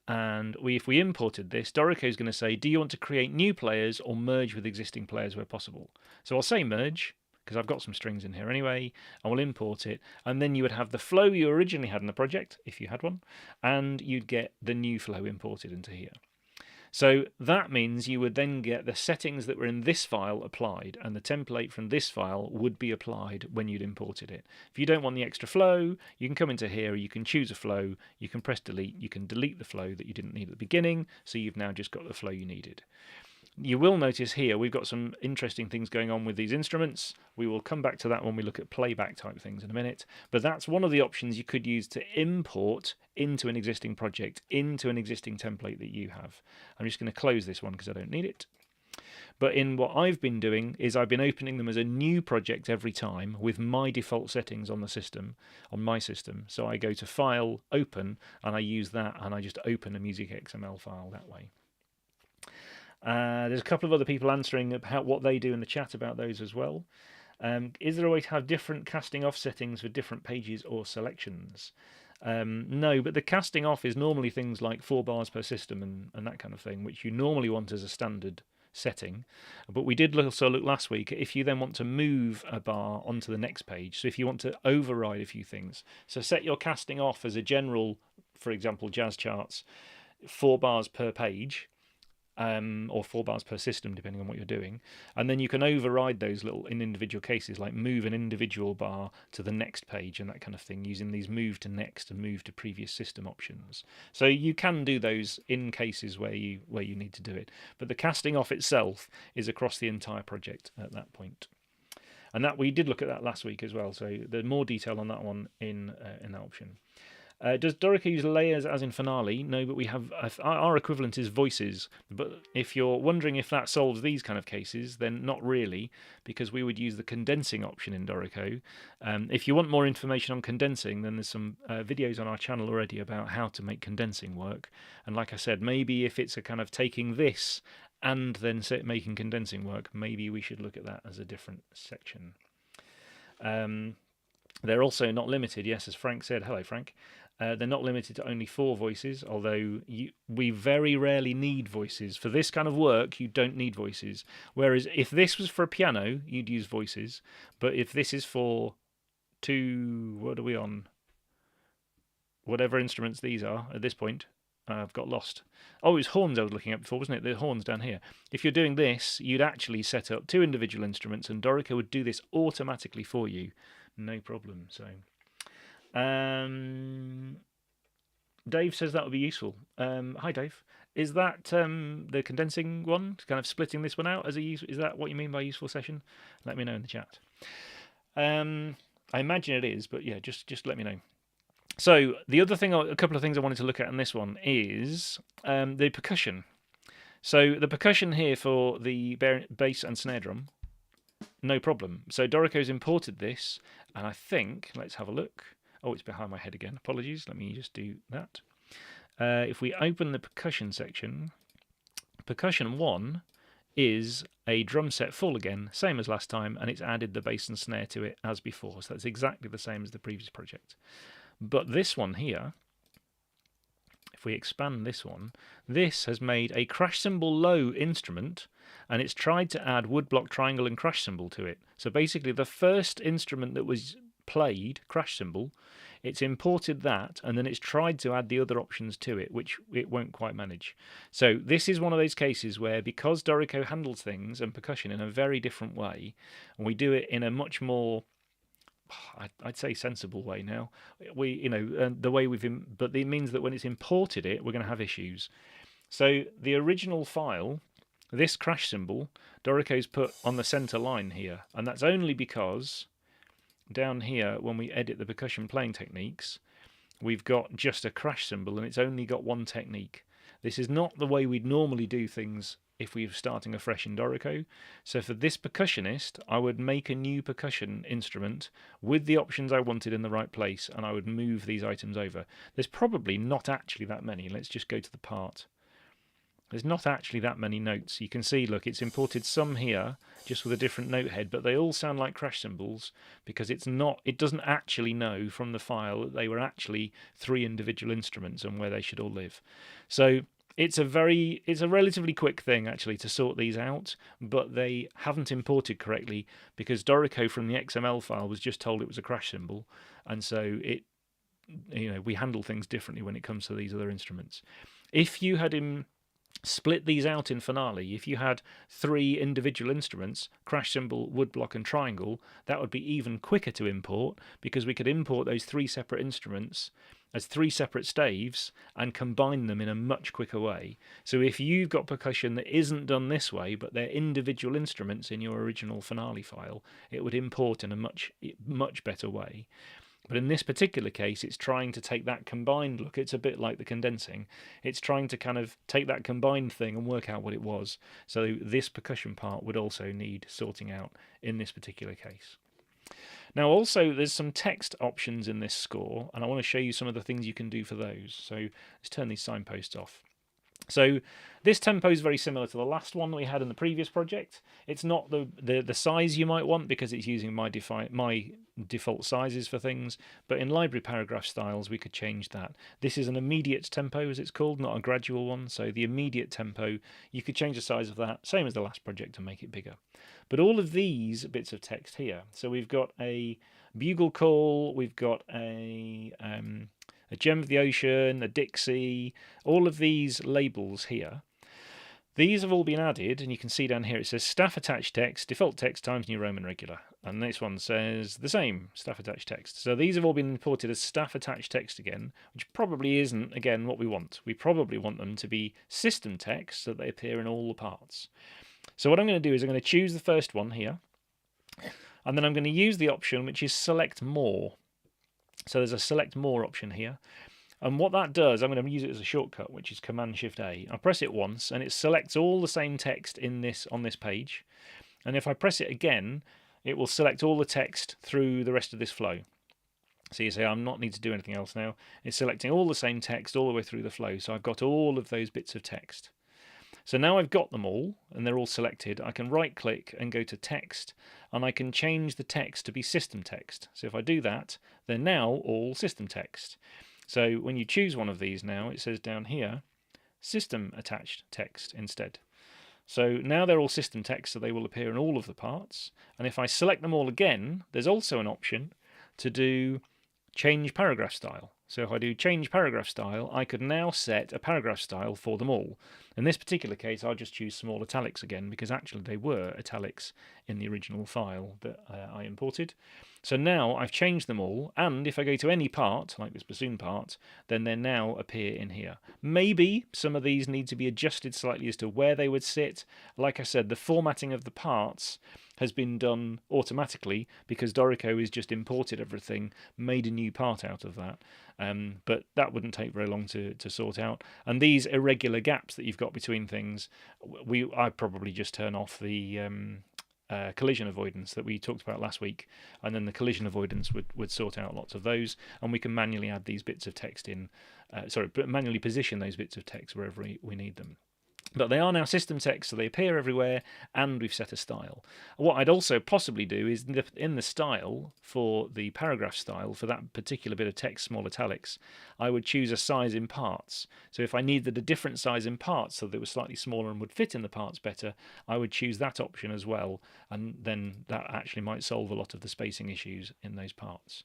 And if we imported this, Dorico is going to say, do you want to create new players or merge with existing players where possible? So I'll say merge, because I've got some strings in here anyway. I will import it, and then you would have the flow you originally had in the project, if you had one, and you'd get the new flow imported into here. So that means you would then get the settings that were in this file applied, and the template from this file would be applied when you'd imported it. If you don't want the extra flow, you can come into here, you can choose a flow, you can press delete, you can delete the flow that you didn't need at the beginning, so you've now just got the flow you needed. You will notice here we've got some interesting things going on with these instruments. We will come back to that when we look at playback type things in a minute. But that's one of the options you could use to import into an existing project, into an existing template that you have. I'm just going to close this one because I don't need it. But in what I've been doing is I've been opening them as a new project every time with my default settings on the system, on my system. So I go to File, Open, and I use that, and I just open a MusicXML file that way. There's a couple of other people answering about what they do in the chat about those as well. Is there a way to have different casting off settings for different pages or selections? No, but the casting off is normally things like 4 bars per system and that kind of thing, which you normally want as a standard setting. But we did also look last week if you then want to move a bar onto the next page. So if you want to override a few things, so set your casting off as a general, for example, jazz charts, 4 bars per page. Or 4 bars per system, depending on what you're doing. And then you can override those little in individual cases, like move an individual bar to the next page and that kind of thing, using these move to next and move to previous system options. So you can do those in cases where you need to do it. But the casting off itself is across the entire project at that point. And that we did look at that last week as well. So there's more detail on that one in that option. Does Dorico use layers as in Finale? No, but we have our equivalent is voices. But if you're wondering if that solves these kind of cases, then not really, because we would use the condensing option in Dorico. If you want more information on condensing, then there's some videos on our channel already about how to make condensing work. And like I said, maybe if it's a kind of taking this and then making condensing work, maybe we should look at that as a different section. They're also not limited, yes, as Frank said. Hello, Frank. They're not limited to only 4 voices, although we very rarely need voices. For this kind of work, you don't need voices. Whereas if this was for a piano, you'd use voices. But if this is for what are we on? Whatever instruments these are at this point, I've got lost. Oh, it was horns I was looking at before, wasn't it? The horns down here. If you're doing this, you'd actually set up 2 individual instruments, and Dorico would do this automatically for you. No problem. So, Dave says that would be useful. Hi, Dave. Is that the condensing one? Kind of splitting this one out as is that what you mean by useful session? Let me know in the chat. I imagine it is, but yeah, just let me know. So the other thing, a couple of things I wanted to look at in this one is the percussion. So the percussion here for the bass and snare drum. No problem. So Dorico's imported this, and I think, let's have a look. Oh, it's behind my head again. Apologies. Let me just do that. If we open the percussion section, percussion 1 is a drum set full again, same as last time, and it's added the bass and snare to it as before. So that's exactly the same as the previous project. But this one here, if we expand this one, this has made a crash cymbal low instrument, and it's tried to add woodblock, triangle, and crash cymbal to it. So basically, the first instrument that was played, crash cymbal, it's imported that, and then it's tried to add the other options to it, which it won't quite manage. So this is one of those cases where, because Dorico handles things and percussion in a very different way, and we do it in a much more I'd say sensible way now. The way but it means that when it's imported we're going to have issues. So the original file, this crash symbol, Dorico's put on the center line here, and that's only because down here, when we edit the percussion playing techniques, we've got just a crash symbol and it's only got one technique. This is not the way we'd normally do things if we were starting afresh in Dorico. So for this percussionist, I would make a new percussion instrument with the options I wanted in the right place, and I would move these items over. There's probably not actually that many. Let's just go to the part. There's not actually that many notes. You can see, look, it's imported some here just with a different note head, but they all sound like crash symbols because it doesn't actually know from the file that they were actually 3 individual instruments and where they should all live. So it's a relatively quick thing actually to sort these out, but they haven't imported correctly because Dorico from the XML file was just told it was a crash symbol, and so we handle things differently when it comes to these other instruments. If you had split these out in Finale, if you had 3 individual instruments, crash cymbal, woodblock and triangle, that would be even quicker to import because we could import those 3 separate instruments as 3 separate staves and combine them in a much quicker way. So if you've got percussion that isn't done this way, but they're individual instruments in your original Finale file, it would import in a much better way. But in this particular case, it's trying to take that combined look. It's a bit like the condensing. It's trying to kind of take that combined thing and work out what it was. So this percussion part would also need sorting out in this particular case. Now also there's some text options in this score, and I want to show you some of the things you can do for those. So let's turn these signposts off. So this tempo is very similar to the last one we had in the previous project. It's not the size you might want because it's using my default sizes for things, but in library paragraph styles we could change that. This is an immediate tempo, as it's called, not a gradual one. So the immediate tempo, you could change the size of that, same as the last project, and make it bigger. But all of these bits of text here, so we've got a bugle call, we've got a gem of the ocean, a Dixie, all of these labels here. These have all been added, and you can see down here it says staff attached text, default text times New Roman regular. And this one says the same, staff attached text. So these have all been imported as staff attached text again, which probably isn't, again, what we want. We probably want them to be system text so that they appear in all the parts. So what I'm going to do is I'm going to choose the first one here, and then I'm going to use the option which is select more. So there's a select more option here. And what that does, I'm going to use it as a shortcut, which is Command-Shift-A. I press it once and it selects all the same text on this page. And if I press it again, it will select all the text through the rest of this flow. So you say, I'm not need to do anything else now. It's selecting all the same text all the way through the flow. So I've got all of those bits of text. So now I've got them all and they're all selected, I can right click and go to text, and I can change the text to be system text. So if I do that, they're now all system text. So when you choose one of these now, it says down here, system attached text instead. So now they're all system text, so they will appear in all of the parts. And if I select them all again, there's also an option to do change paragraph style. So if I do change paragraph style, I could now set a paragraph style for them all. In this particular case, I'll just choose small italics again because actually they were italics in the original file that I imported. So now I've changed them all, and if I go to any part, like this bassoon part, then they now appear in here. Maybe some of these need to be adjusted slightly as to where they would sit. Like I said, the formatting of the parts has been done automatically because Dorico has just imported everything, made a new part out of that. But that wouldn't take very long to sort out. And these irregular gaps that you've got between things, I'd probably just turn off the collision avoidance that we talked about last week, and then the collision avoidance would sort out lots of those, and we can manually add these bits of text in, manually position those bits of text wherever we need them. But they are now system text, so they appear everywhere, and we've set a style. What I'd also possibly do is in the style, for the paragraph style, for that particular bit of text, small italics, I would choose a size in parts. So if I needed a different size in parts so that it was slightly smaller and would fit in the parts better, I would choose that option as well, and then that actually might solve a lot of the spacing issues in those parts.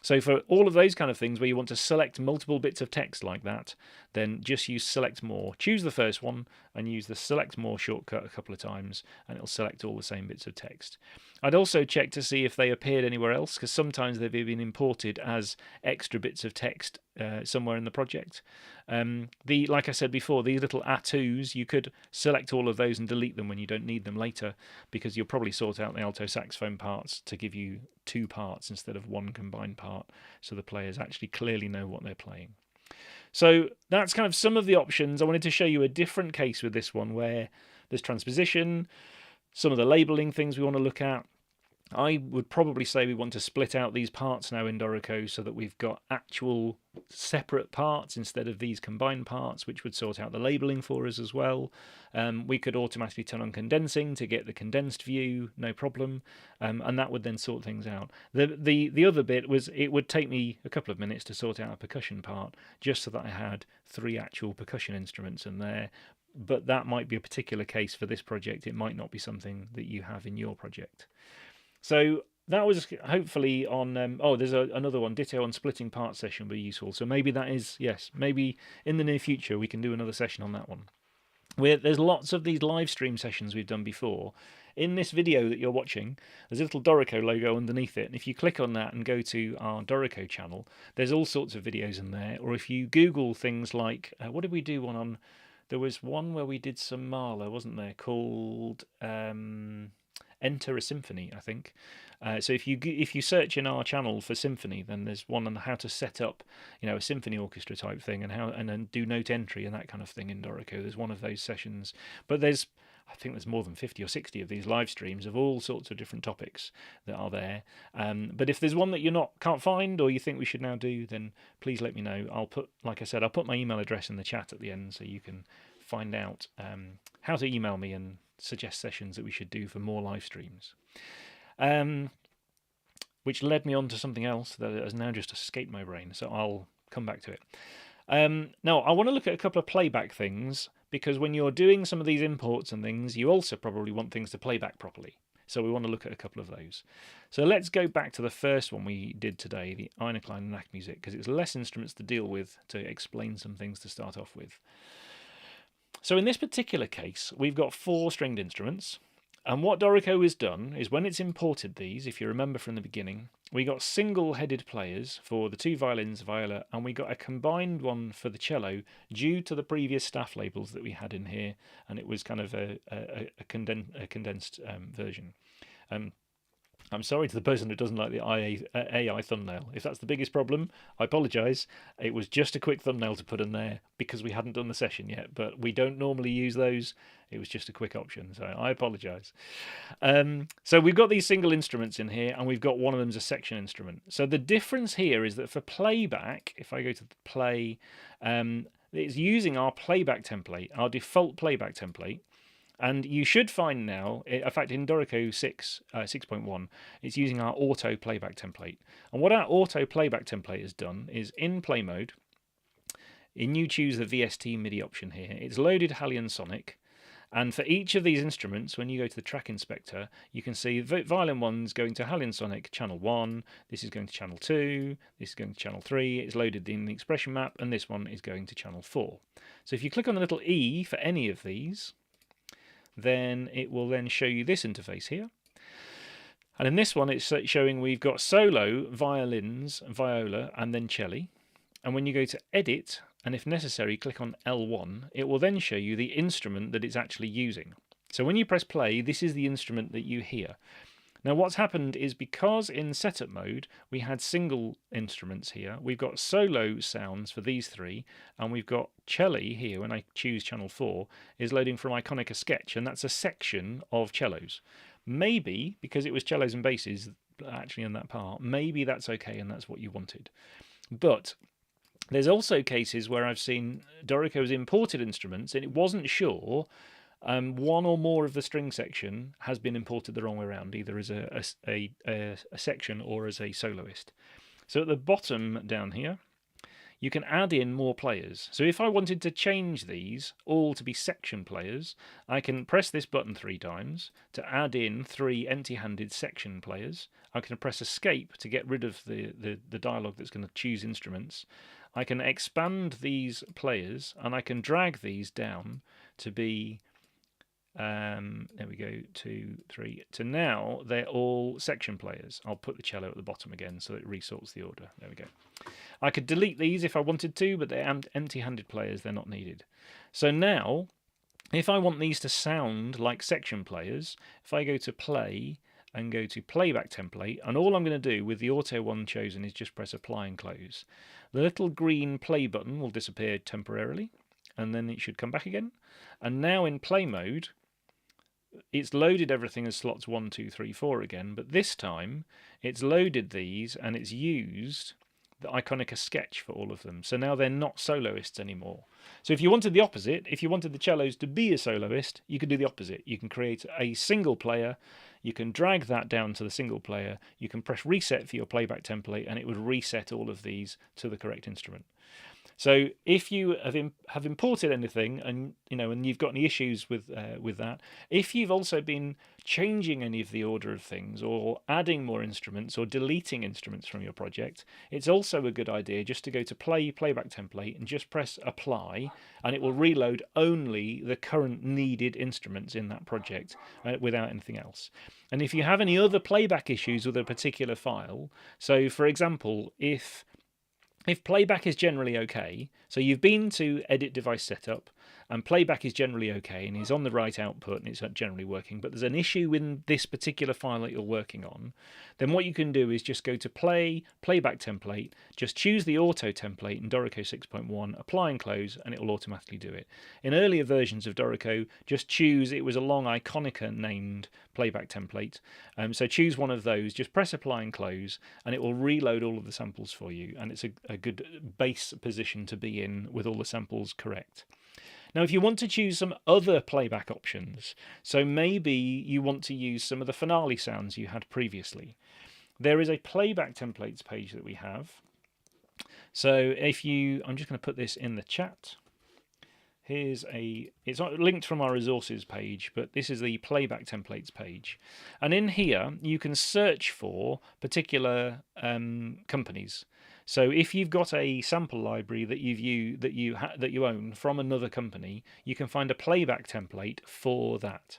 So for all of those kind of things where you want to select multiple bits of text like that, then just use select more. Choose the first one and use the select more shortcut a couple of times, and it'll select all the same bits of text. I'd also check to see if they appeared anywhere else, because sometimes they've been imported as extra bits of text somewhere in the project. Like I said before, these little A2s, you could select all of those and delete them when you don't need them later, because you'll probably sort out the alto saxophone parts to give you 2 parts instead of 1 combined part, so the players actually clearly know what they're playing. So that's kind of some of the options. I wanted to show you a different case with this one where there's transposition, some of the labeling things we want to look at. I would probably say we want to split out these parts now in Dorico so that we've got actual separate parts instead of these combined parts, which would sort out the labeling for us as well. We could automatically turn on condensing to get the condensed view, no problem, and that would then sort things out. The other bit was it would take me a couple of minutes to sort out a percussion part, just so that I had 3 actual percussion instruments in there. But that might be a particular case for this project. It might not be something that you have in your project. So that was hopefully on. There's another one. Ditto on splitting parts session would be useful. So maybe that is, yes, maybe in the near future we can do another session on that one. There's lots of these live stream sessions we've done before. In this video that you're watching, there's a little Dorico logo underneath it. And if you click on that and go to our Dorico channel, there's all sorts of videos in there. Or if you Google things like, what did we do one on? There was one where we did some Mahler, wasn't there, called Enter a Symphony, I think. So if you search in our channel for symphony, then there's one on how to set up, a symphony orchestra type thing, and then do note entry and that kind of thing in Dorico. There's one of those sessions, but I think there's more than 50 or 60 of these live streams of all sorts of different topics that are there. But if there's one that you can't find or you think we should now do, then please let me know. I'll put my email address in the chat at the end so you can find out how to email me and suggest sessions that we should do for more live streams. Which led me on to something else that has now just escaped my brain, so I'll come back to it. Now, I want to look at a couple of playback things, because when you're doing some of these imports and things, you also probably want things to play back properly. So we want to look at a couple of those. So let's go back to the first one we did today, the Eine kleine Nachtmusik, because it's less instruments to deal with to explain some things to start off with. So in this particular case, we've got 4 stringed instruments. And what Dorico has done is when it's imported these, if you remember from the beginning, we got single-headed players for the 2 violins, viola, and we got a combined one for the cello due to the previous staff labels that we had in here, and it was kind of a condensed version. I'm sorry to the person who doesn't like the AI thumbnail. If that's the biggest problem, I apologise. It was just a quick thumbnail to put in there because we hadn't done the session yet, but we don't normally use those. It was just a quick option, so I apologise. So we've got these single instruments in here, and we've got one of them as a section instrument. So the difference here is that for playback, if I go to the play, it's using our playback template, our default playback template. And you should find now, in fact in Dorico 6.1, it's using our auto playback template. And what our auto playback template has done is in play mode, you choose the VST MIDI option here. It's loaded Hallian Sonic. And for each of these instruments, when you go to the track inspector, you can see violin 1's going to Hallian Sonic channel 1, this is going to channel 2, this is going to channel 3, it's loaded in the expression map, and this one is going to channel 4. So if you click on the little E for any of these, then it will then show you this interface here. And in this one, it's showing we've got solo, violins, viola, and then cello. And when you go to edit, and if necessary, click on L1, it will then show you the instrument that it's actually using. So when you press play, this is the instrument that you hear. Now what's happened is because in setup mode we had single instruments here, we've got solo sounds for these 3, and we've got cello here, when I choose channel 4, is loading from Iconica Sketch, and that's a section of cellos. Maybe, because it was cellos and basses actually in that part, maybe that's okay and that's what you wanted. But there's also cases where I've seen Dorico's imported instruments and it wasn't sure one or more of the string section has been imported the wrong way around, either as a section or as a soloist. So at the bottom down here, you can add in more players. So if I wanted to change these all to be section players, I can press this button 3 times to add in 3 empty-handed section players. I can press escape to get rid of the dialog that's going to choose instruments. I can expand these players and I can drag these down to be, there we go, 2, 3, to now they're all section players. I'll put the cello at the bottom again so it resorts the order. There we go. I could delete these if I wanted to, but they're empty-handed players, they're not needed. So now, if I want these to sound like section players, if I go to play and go to playback template, and all I'm going to do with the auto one chosen is just press apply and close. The little green play button will disappear temporarily, and then it should come back again. And now in play mode, it's loaded everything as slots 1, 2, 3, 4 again, but this time it's loaded these and it's used the Iconica sketch for all of them. So now they're not soloists anymore. So if you wanted the opposite, if you wanted the cellos to be a soloist, you could do the opposite. You can create a single player, you can drag that down to the single player, you can press reset for your playback template, and it would reset all of these to the correct instrument. So if you have imported anything, and and you've got any issues with that, if you've also been changing any of the order of things, or adding more instruments, or deleting instruments from your project, it's also a good idea just to go to playback template and just press apply, and it will reload only the current needed instruments in that project without anything else. And if you have any other playback issues with a particular file, so for example, if playback is generally okay, so you've been to edit device setup and playback is generally okay and is on the right output and it's generally working, but there's an issue in this particular file that you're working on, then what you can do is just go to playback template, just choose the auto template in Dorico 6.1, apply and close, and it will automatically do it. In earlier versions of Dorico, just choose, it was a long Iconica named playback template, so choose one of those, just press apply and close, and it will reload all of the samples for you, and it's a good base position to be in with all the samples correct. Now, if you want to choose some other playback options, so maybe you want to use some of the finale sounds you had previously, there is a playback templates page that we have. So if you, I'm just going to put this in the chat. It's not linked from our resources page, but this is the playback templates page. And in here, you can search for particular companies. So if you've got a sample library that you own from another company, you can find a playback template for that.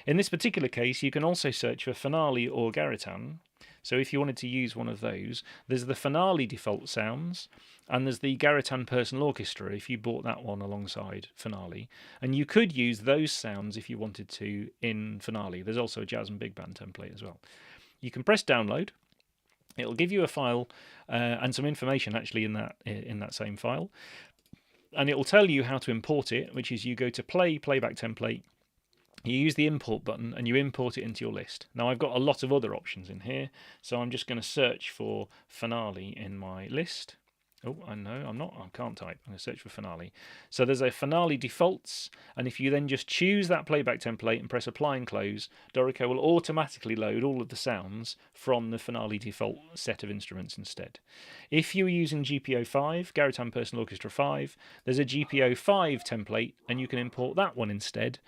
In this particular case, you can also search for Finale or Garitan. So if you wanted to use one of those, there's the Finale default sounds, and there's the Garitan Personal Orchestra if you bought that one alongside Finale. And you could use those sounds if you wanted to in Finale. There's also a Jazz and Big Band template as well. You can press download. It'll give you a file and some information actually in that same file. And it will tell you how to import it, which is you go to playback template, you use the import button and you import it into your list. Now I've got a lot of other options in here, so I'm just going to search for Finale in my list. Oh, I know, I can't type. I'm going to search for Finale. So there's a Finale defaults, and if you then just choose that playback template and press apply and close, Dorico will automatically load all of the sounds from the Finale default set of instruments instead. If you're using GPO 5, Garitan Personal Orchestra 5, there's a GPO 5 template, and you can import that one instead.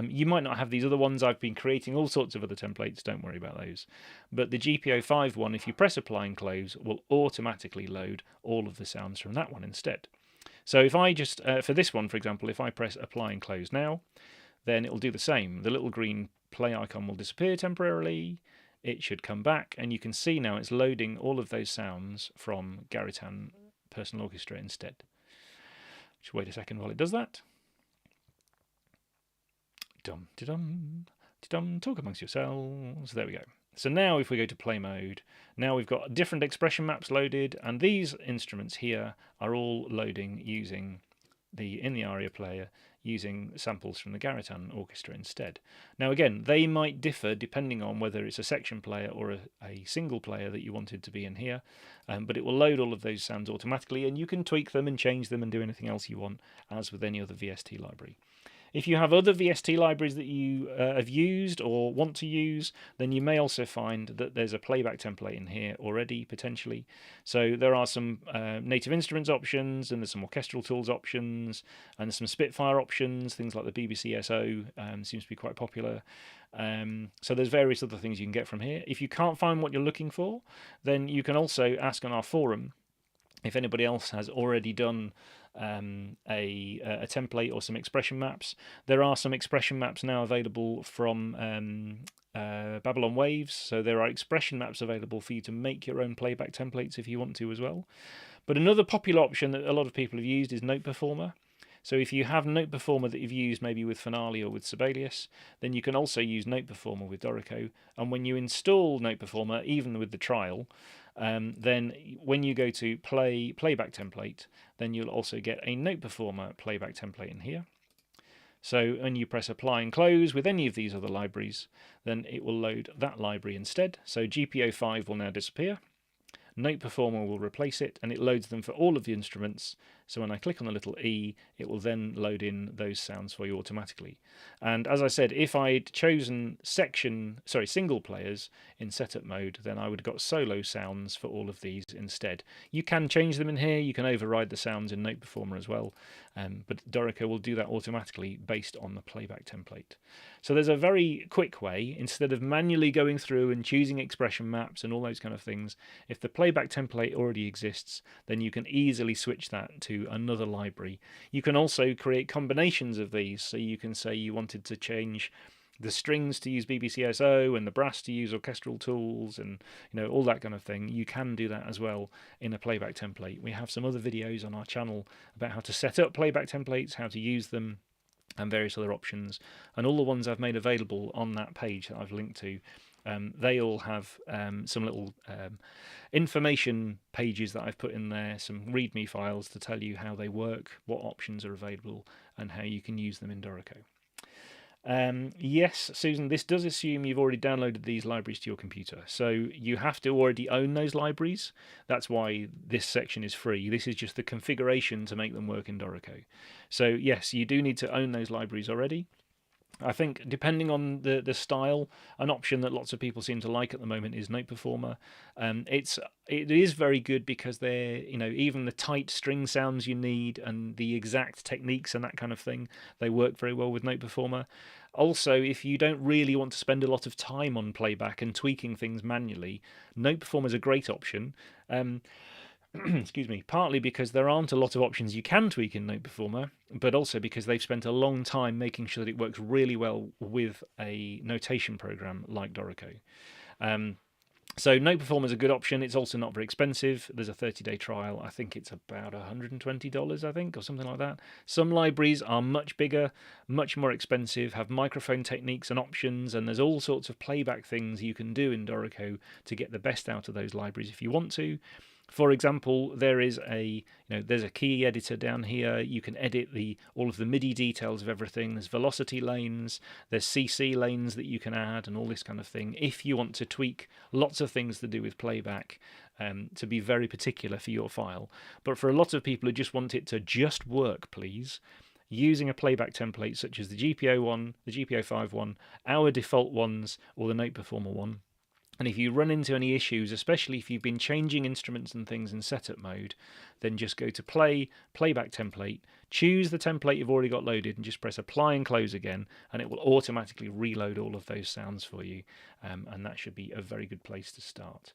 You might not have these other ones. I've been creating all sorts of other templates, don't worry about those. But the GPO 5 one, if you press apply and close, will automatically load all of the sounds from that one instead. So if I just, for this one, for example, if I press apply and close now, then it will do the same. The little green play icon will disappear temporarily. It should come back, and you can see now it's loading all of those sounds from Garitan Personal Orchestra instead. Just wait a second while it does that. Talk amongst yourselves. There we go. So now if we go to play mode, now we've got different expression maps loaded, and these instruments here are all loading using in the ARIA player using samples from the Garitan Orchestra instead. Now again, they might differ depending on whether it's a section player or a single player that you wanted to be in here, but it will load all of those sounds automatically, and you can tweak them and change them and do anything else you want, as with any other VST library. If you have other VST libraries that you have used or want to use, then you may also find that there's a playback template in here already, potentially. So there are some native instruments options, and there's some orchestral tools options, and some Spitfire options, things like the BBC SO seems to be quite popular. So there's various other things you can get from here. If you can't find what you're looking for, then you can also ask on our forum. if anybody else has already done a template or some expression maps, there are some expression maps now available from Babylon Waves. So there are expression maps available for you to make your own playback templates if you want to as well. But another popular option that a lot of people have used is Note Performer. So if you have Note Performer that you've used maybe with Finale or with Sibelius, then you can also use Note Performer with Dorico. And when you install Note Performer, even with the trial, then when you go to Playback template, then you'll also get a Note Performer playback template in here. So when you press apply and close with any of these other libraries, then it will load that library instead. So GPO5 will now disappear. Note Performer will replace it, and it loads them for all of the instruments. So when I click on the little E, it will then load in those sounds for you automatically. And as I said, if I'd chosen single players in setup mode, then I would have got solo sounds for all of these instead. You can change them in here. You can override the sounds in Note Performer as well, but Dorico will do that automatically based on the playback template. So there's a very quick way, instead of manually going through and choosing expression maps and all those kind of things. If the playback template already exists, then you can easily switch that to another library. You can also create combinations of these, so you can say you wanted to change the strings to use BBCSO and the brass to use orchestral tools and all that kind of thing. You can do that as well in a playback template. We have some other videos on our channel about how to set up playback templates, how to use them, and various other options. And all the ones I've made available on that page that I've linked to, they all have some little information pages that I've put in there, some README files to tell you how they work, what options are available, and how you can use them in Dorico. Yes, Susan, this does assume you've already downloaded these libraries to your computer. So you have to already own those libraries. That's why this section is free. This is just the configuration to make them work in Dorico. So yes, you do need to own those libraries already. I think depending on the style, an option that lots of people seem to like at the moment is Note Performer. It is very good because they're even the tight string sounds you need and the exact techniques and that kind of thing, they work very well with Note Performer. Also, if you don't really want to spend a lot of time on playback and tweaking things manually, Note Performer is a great option. Excuse me, partly because there aren't a lot of options you can tweak in Note Performer, but also because they've spent a long time making sure that it works really well with a notation program like Dorico. So Note Performer is a good option. It's also not very expensive. There's a 30-day trial. I think it's about $120, I think, or something like that. Some libraries are much bigger, much more expensive, have microphone techniques and options, and there's all sorts of playback things you can do in Dorico to get the best out of those libraries if you want to. For example, there is there's a key editor down here. You can edit all of the MIDI details of everything. There's velocity lanes, there's CC lanes that you can add, and all this kind of thing. If you want to tweak lots of things to do with playback, to be very particular for your file. But for a lot of people who just want it to just work, please, using a playback template such as the GPO one, the GPO5 one, our default ones, or the Note Performer one. And if you run into any issues, especially if you've been changing instruments and things in setup mode, then just go to Playback template, choose the template you've already got loaded, and just press apply and close again, and it will automatically reload all of those sounds for you. And that should be a very good place to start.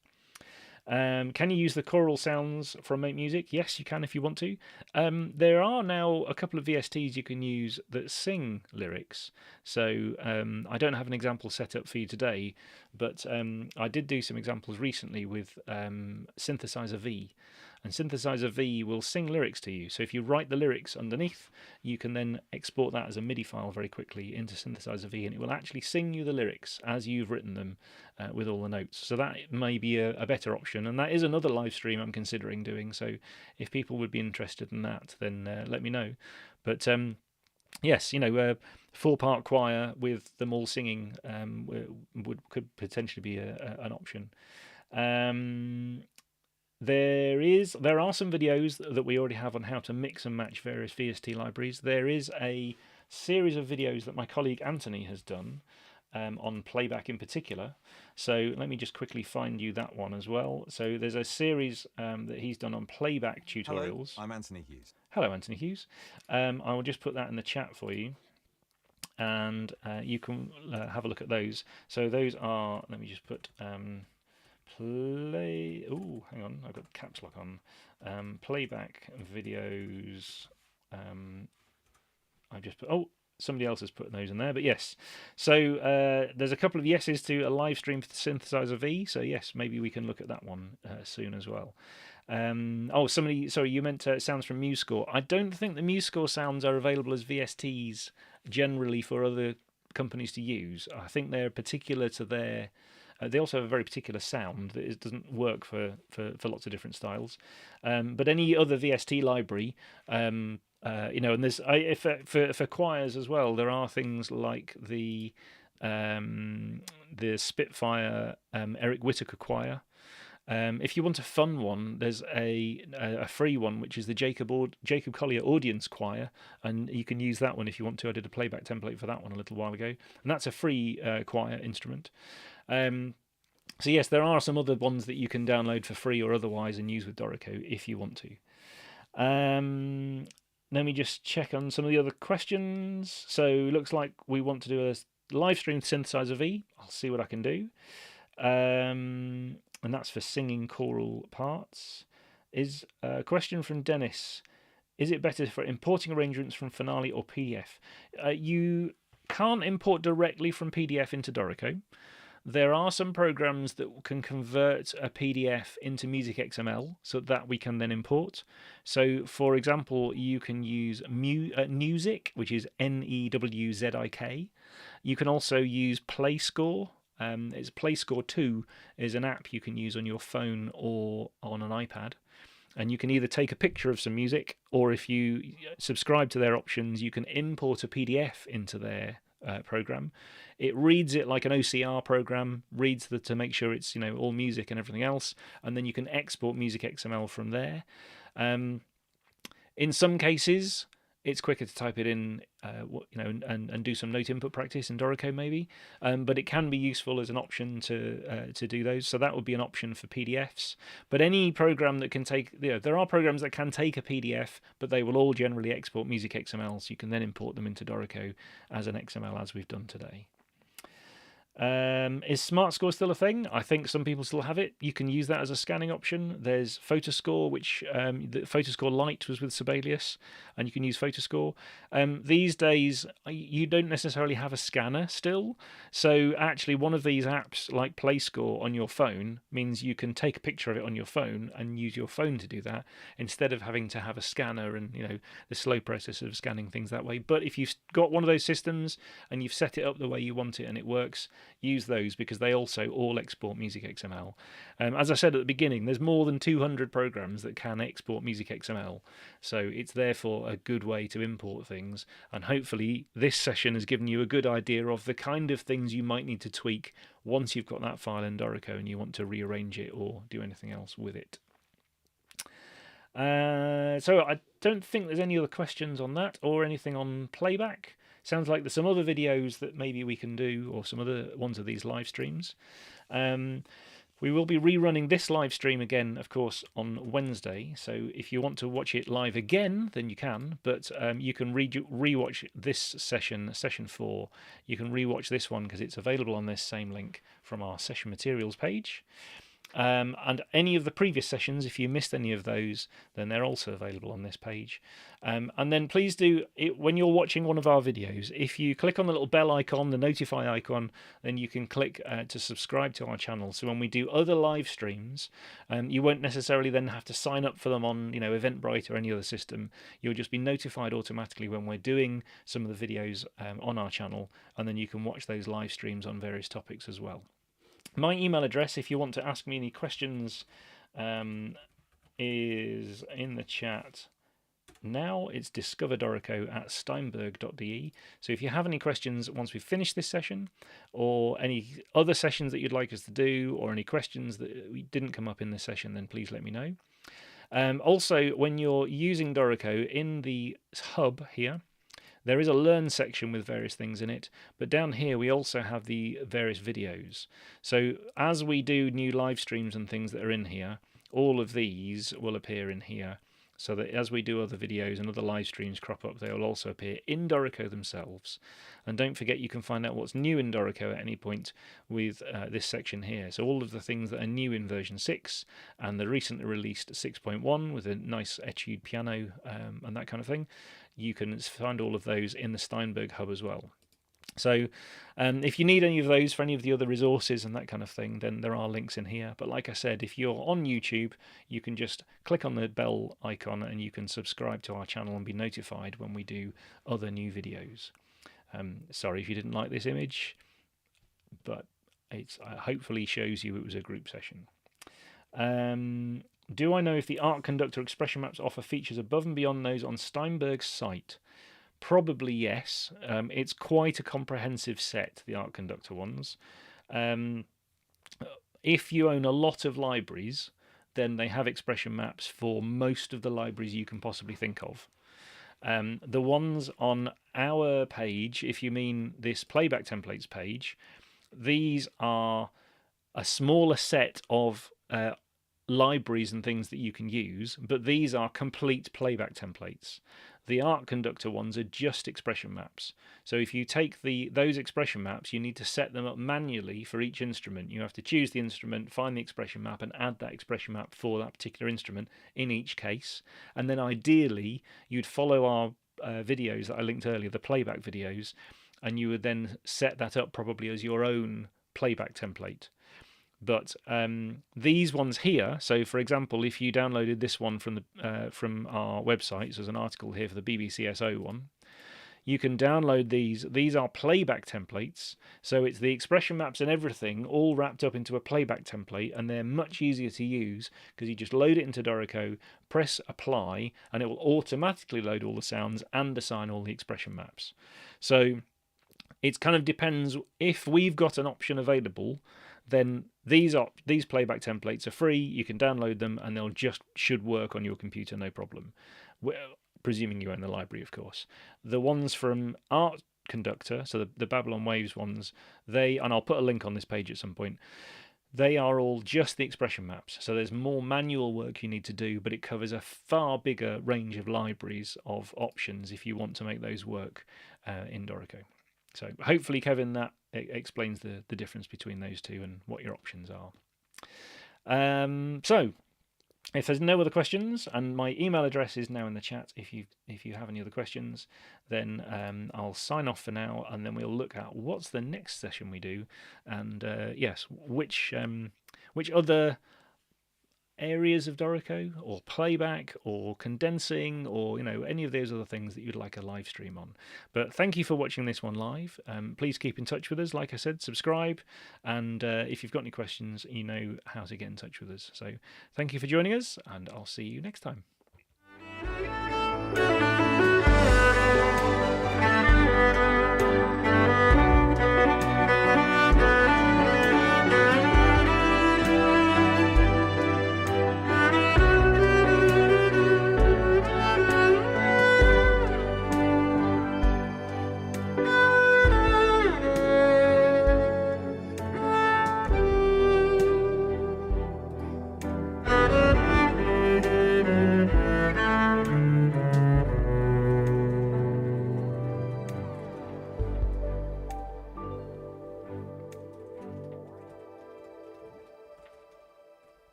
Can you use the choral sounds from Make Music? Yes, you can if you want to. There are now a couple of VSTs you can use that sing lyrics. So I don't have an example set up for you today, but I did do some examples recently with Synthesizer V. And Synthesizer V will sing lyrics to you. So if you write the lyrics underneath, you can then export that as a MIDI file very quickly into Synthesizer V, and it will actually sing you the lyrics as you've written them with all the notes. So that may be a better option, and that is another live stream I'm considering doing. So if people would be interested in that, then let me know. But yes, 4-part choir with them all singing could potentially be an option. There are some videos that we already have on how to mix and match various VST libraries. There is a series of videos that my colleague Anthony has done on playback in particular. So let me just quickly find you that one as well. So there's a series that he's done on playback tutorials. Hello, I'm Anthony Hughes. Hello, Anthony Hughes. I will just put that in the chat for you, and you can have a look at those. So those are, let me just put Oh, hang on, I've got caps lock on. Playback videos. I've just put. Oh, somebody else has put those in there, but yes. So there's a couple of yeses to a live stream for the Synthesizer V. So yes, maybe we can look at that one soon as well. Sorry, you meant sounds from MuseScore. I don't think the MuseScore sounds are available as VSTs generally for other companies to use. I think they're particular to their. They also have a very particular sound that doesn't work for lots of different styles. But any other VST library, and there's for choirs as well. There are things like the Spitfire Eric Whittaker choir. If you want a fun one, there's a free one, which is the Jacob Collier Audience Choir, and you can use that one if you want to. I did a playback template for that one a little while ago, and that's a free choir instrument. So yes, there are some other ones that you can download for free or otherwise and use with Dorico if you want to. Let me just check on some of the other questions. So it looks like we want to do a live stream Synthesizer V. I'll see what I can do. And that's for singing choral parts. Is a question from Dennis. Is it better for importing arrangements from Finale or PDF? You can't import directly from PDF into Dorico. There are some programs that can convert a PDF into MusicXML so that we can then import. So, for example, you can use Music, which is Newzik. You can also use PlayScore. It's PlayScore 2 is an app you can use on your phone or on an iPad. And you can either take a picture of some music, or if you subscribe to their options, you can import a PDF into their program. It reads it like an OCR program, reads to make sure it's all music and everything else, and then you can export MusicXML from there. In some cases, it's quicker to type it in, and do some note input practice in Dorico maybe. But it can be useful as an option to do those. So that would be an option for PDFs. But any program that can take, there are programs that can take a PDF, but they will all generally export MusicXML, so you can then import them into Dorico as an XML, as we've done today. Is SmartScore still a thing? I think some people still have it. You can use that as a scanning option. There's Photoscore, which the Photoscore Lite was with Sibelius, and you can use Photoscore. These days, you don't necessarily have a scanner still. So actually, one of these apps, like PlayScore on your phone, means you can take a picture of it on your phone and use your phone to do that, instead of having to have a scanner and the slow process of scanning things that way. But if you've got one of those systems and you've set it up the way you want it and it works, use those, because they also all export MusicXML. As I said at the beginning, there's more than 200 programs that can export MusicXML, so it's therefore a good way to import things. And hopefully this session has given you a good idea of the kind of things you might need to tweak once you've got that file in Dorico and you want to rearrange it or do anything else with it. So I don't think there's any other questions on that or anything on Playback. Sounds like there's some other videos that maybe we can do, or some other ones of these live streams. We will be rerunning this live stream again, of course, on Wednesday. So if you want to watch it live again, then you can. But you can rewatch this session 4. You can rewatch this one because it's available on this same link from our session materials page. And any of the previous sessions, if you missed any of those, then they're also available on this page. And then please do, when you're watching one of our videos, if you click on the little bell icon, the notify icon, then you can click to subscribe to our channel. So when we do other live streams, you won't necessarily then have to sign up for them on Eventbrite or any other system. You'll just be notified automatically when we're doing some of the videos on our channel, and then you can watch those live streams on various topics as well. My email address, if you want to ask me any questions, is in the chat now. It's discoverdorico@steinberg.de. So if you have any questions once we've finished this session, or any other sessions that you'd like us to do, or any questions that we didn't come up in this session, then please let me know. Also, when you're using Dorico in the hub here, there is a Learn section with various things in it, but down here we also have the various videos. So as we do new live streams and things that are in here, all of these will appear in here. so that as we do other videos and other live streams crop up, they will also appear in Dorico themselves. And don't forget, you can find out what's new in Dorico at any point with this section here. So all of the things that are new in version 6 and the recently released 6.1 with a nice etude piano and that kind of thing, you can find all of those in the Steinberg hub as well. So if you need any of those for any of the other resources and that kind of thing, then there are links in here. But like I said, if you're on YouTube, you can just click on the bell icon and you can subscribe to our channel and be notified when we do other new videos. Sorry if you didn't like this image, but it hopefully shows you it was a group session. Do I know if the Art Conductor expression maps offer features above and beyond those on Steinberg's site? Probably yes. It's quite a comprehensive set, the Art Conductor ones. If you own a lot of libraries, then they have expression maps for most of the libraries you can possibly think of. The ones on our page, if you mean this Playback templates page, these are a smaller set of libraries and things that you can use, but these are complete Playback templates. The Art Conductor ones are just expression maps. So if you take those expression maps, you need to set them up manually for each instrument. You have to choose the instrument, find the expression map, and add that expression map for that particular instrument in each case. And then ideally, you'd follow our videos that I linked earlier, the Playback videos, and you would then set that up probably as your own Playback template. But these ones here, so for example, if you downloaded this one from our website, so there's an article here for the BBCSO one, you can download these. These are Playback templates, so it's the expression maps and everything all wrapped up into a Playback template, and they're much easier to use because you just load it into Dorico, press apply, and it will automatically load all the sounds and assign all the expression maps. So it kind of depends. If we've got an option available, then these Playback templates are free. You can download them and they'll should work on your computer, no problem. Presuming you own the library, of course. The ones from Art Conductor, so the Babylon Waves ones, and I'll put a link on this page at some point, they are all just the expression maps. So there's more manual work you need to do, but it covers a far bigger range of libraries of options if you want to make those work in Dorico. So hopefully, Kevin, that explains the difference between those two and what your options are. So if there's no other questions, and my email address is now in the chat if you have any other questions, then I'll sign off for now, and then we'll look at what's the next session we do, and yes, which other areas of Dorico, or playback, or condensing, or any of those other things that you'd like a live stream on. But thank you for watching this one live. Please keep in touch with us. Like I said, subscribe, and if you've got any questions, you know how to get in touch with us. So thank you for joining us, and I'll see you next time.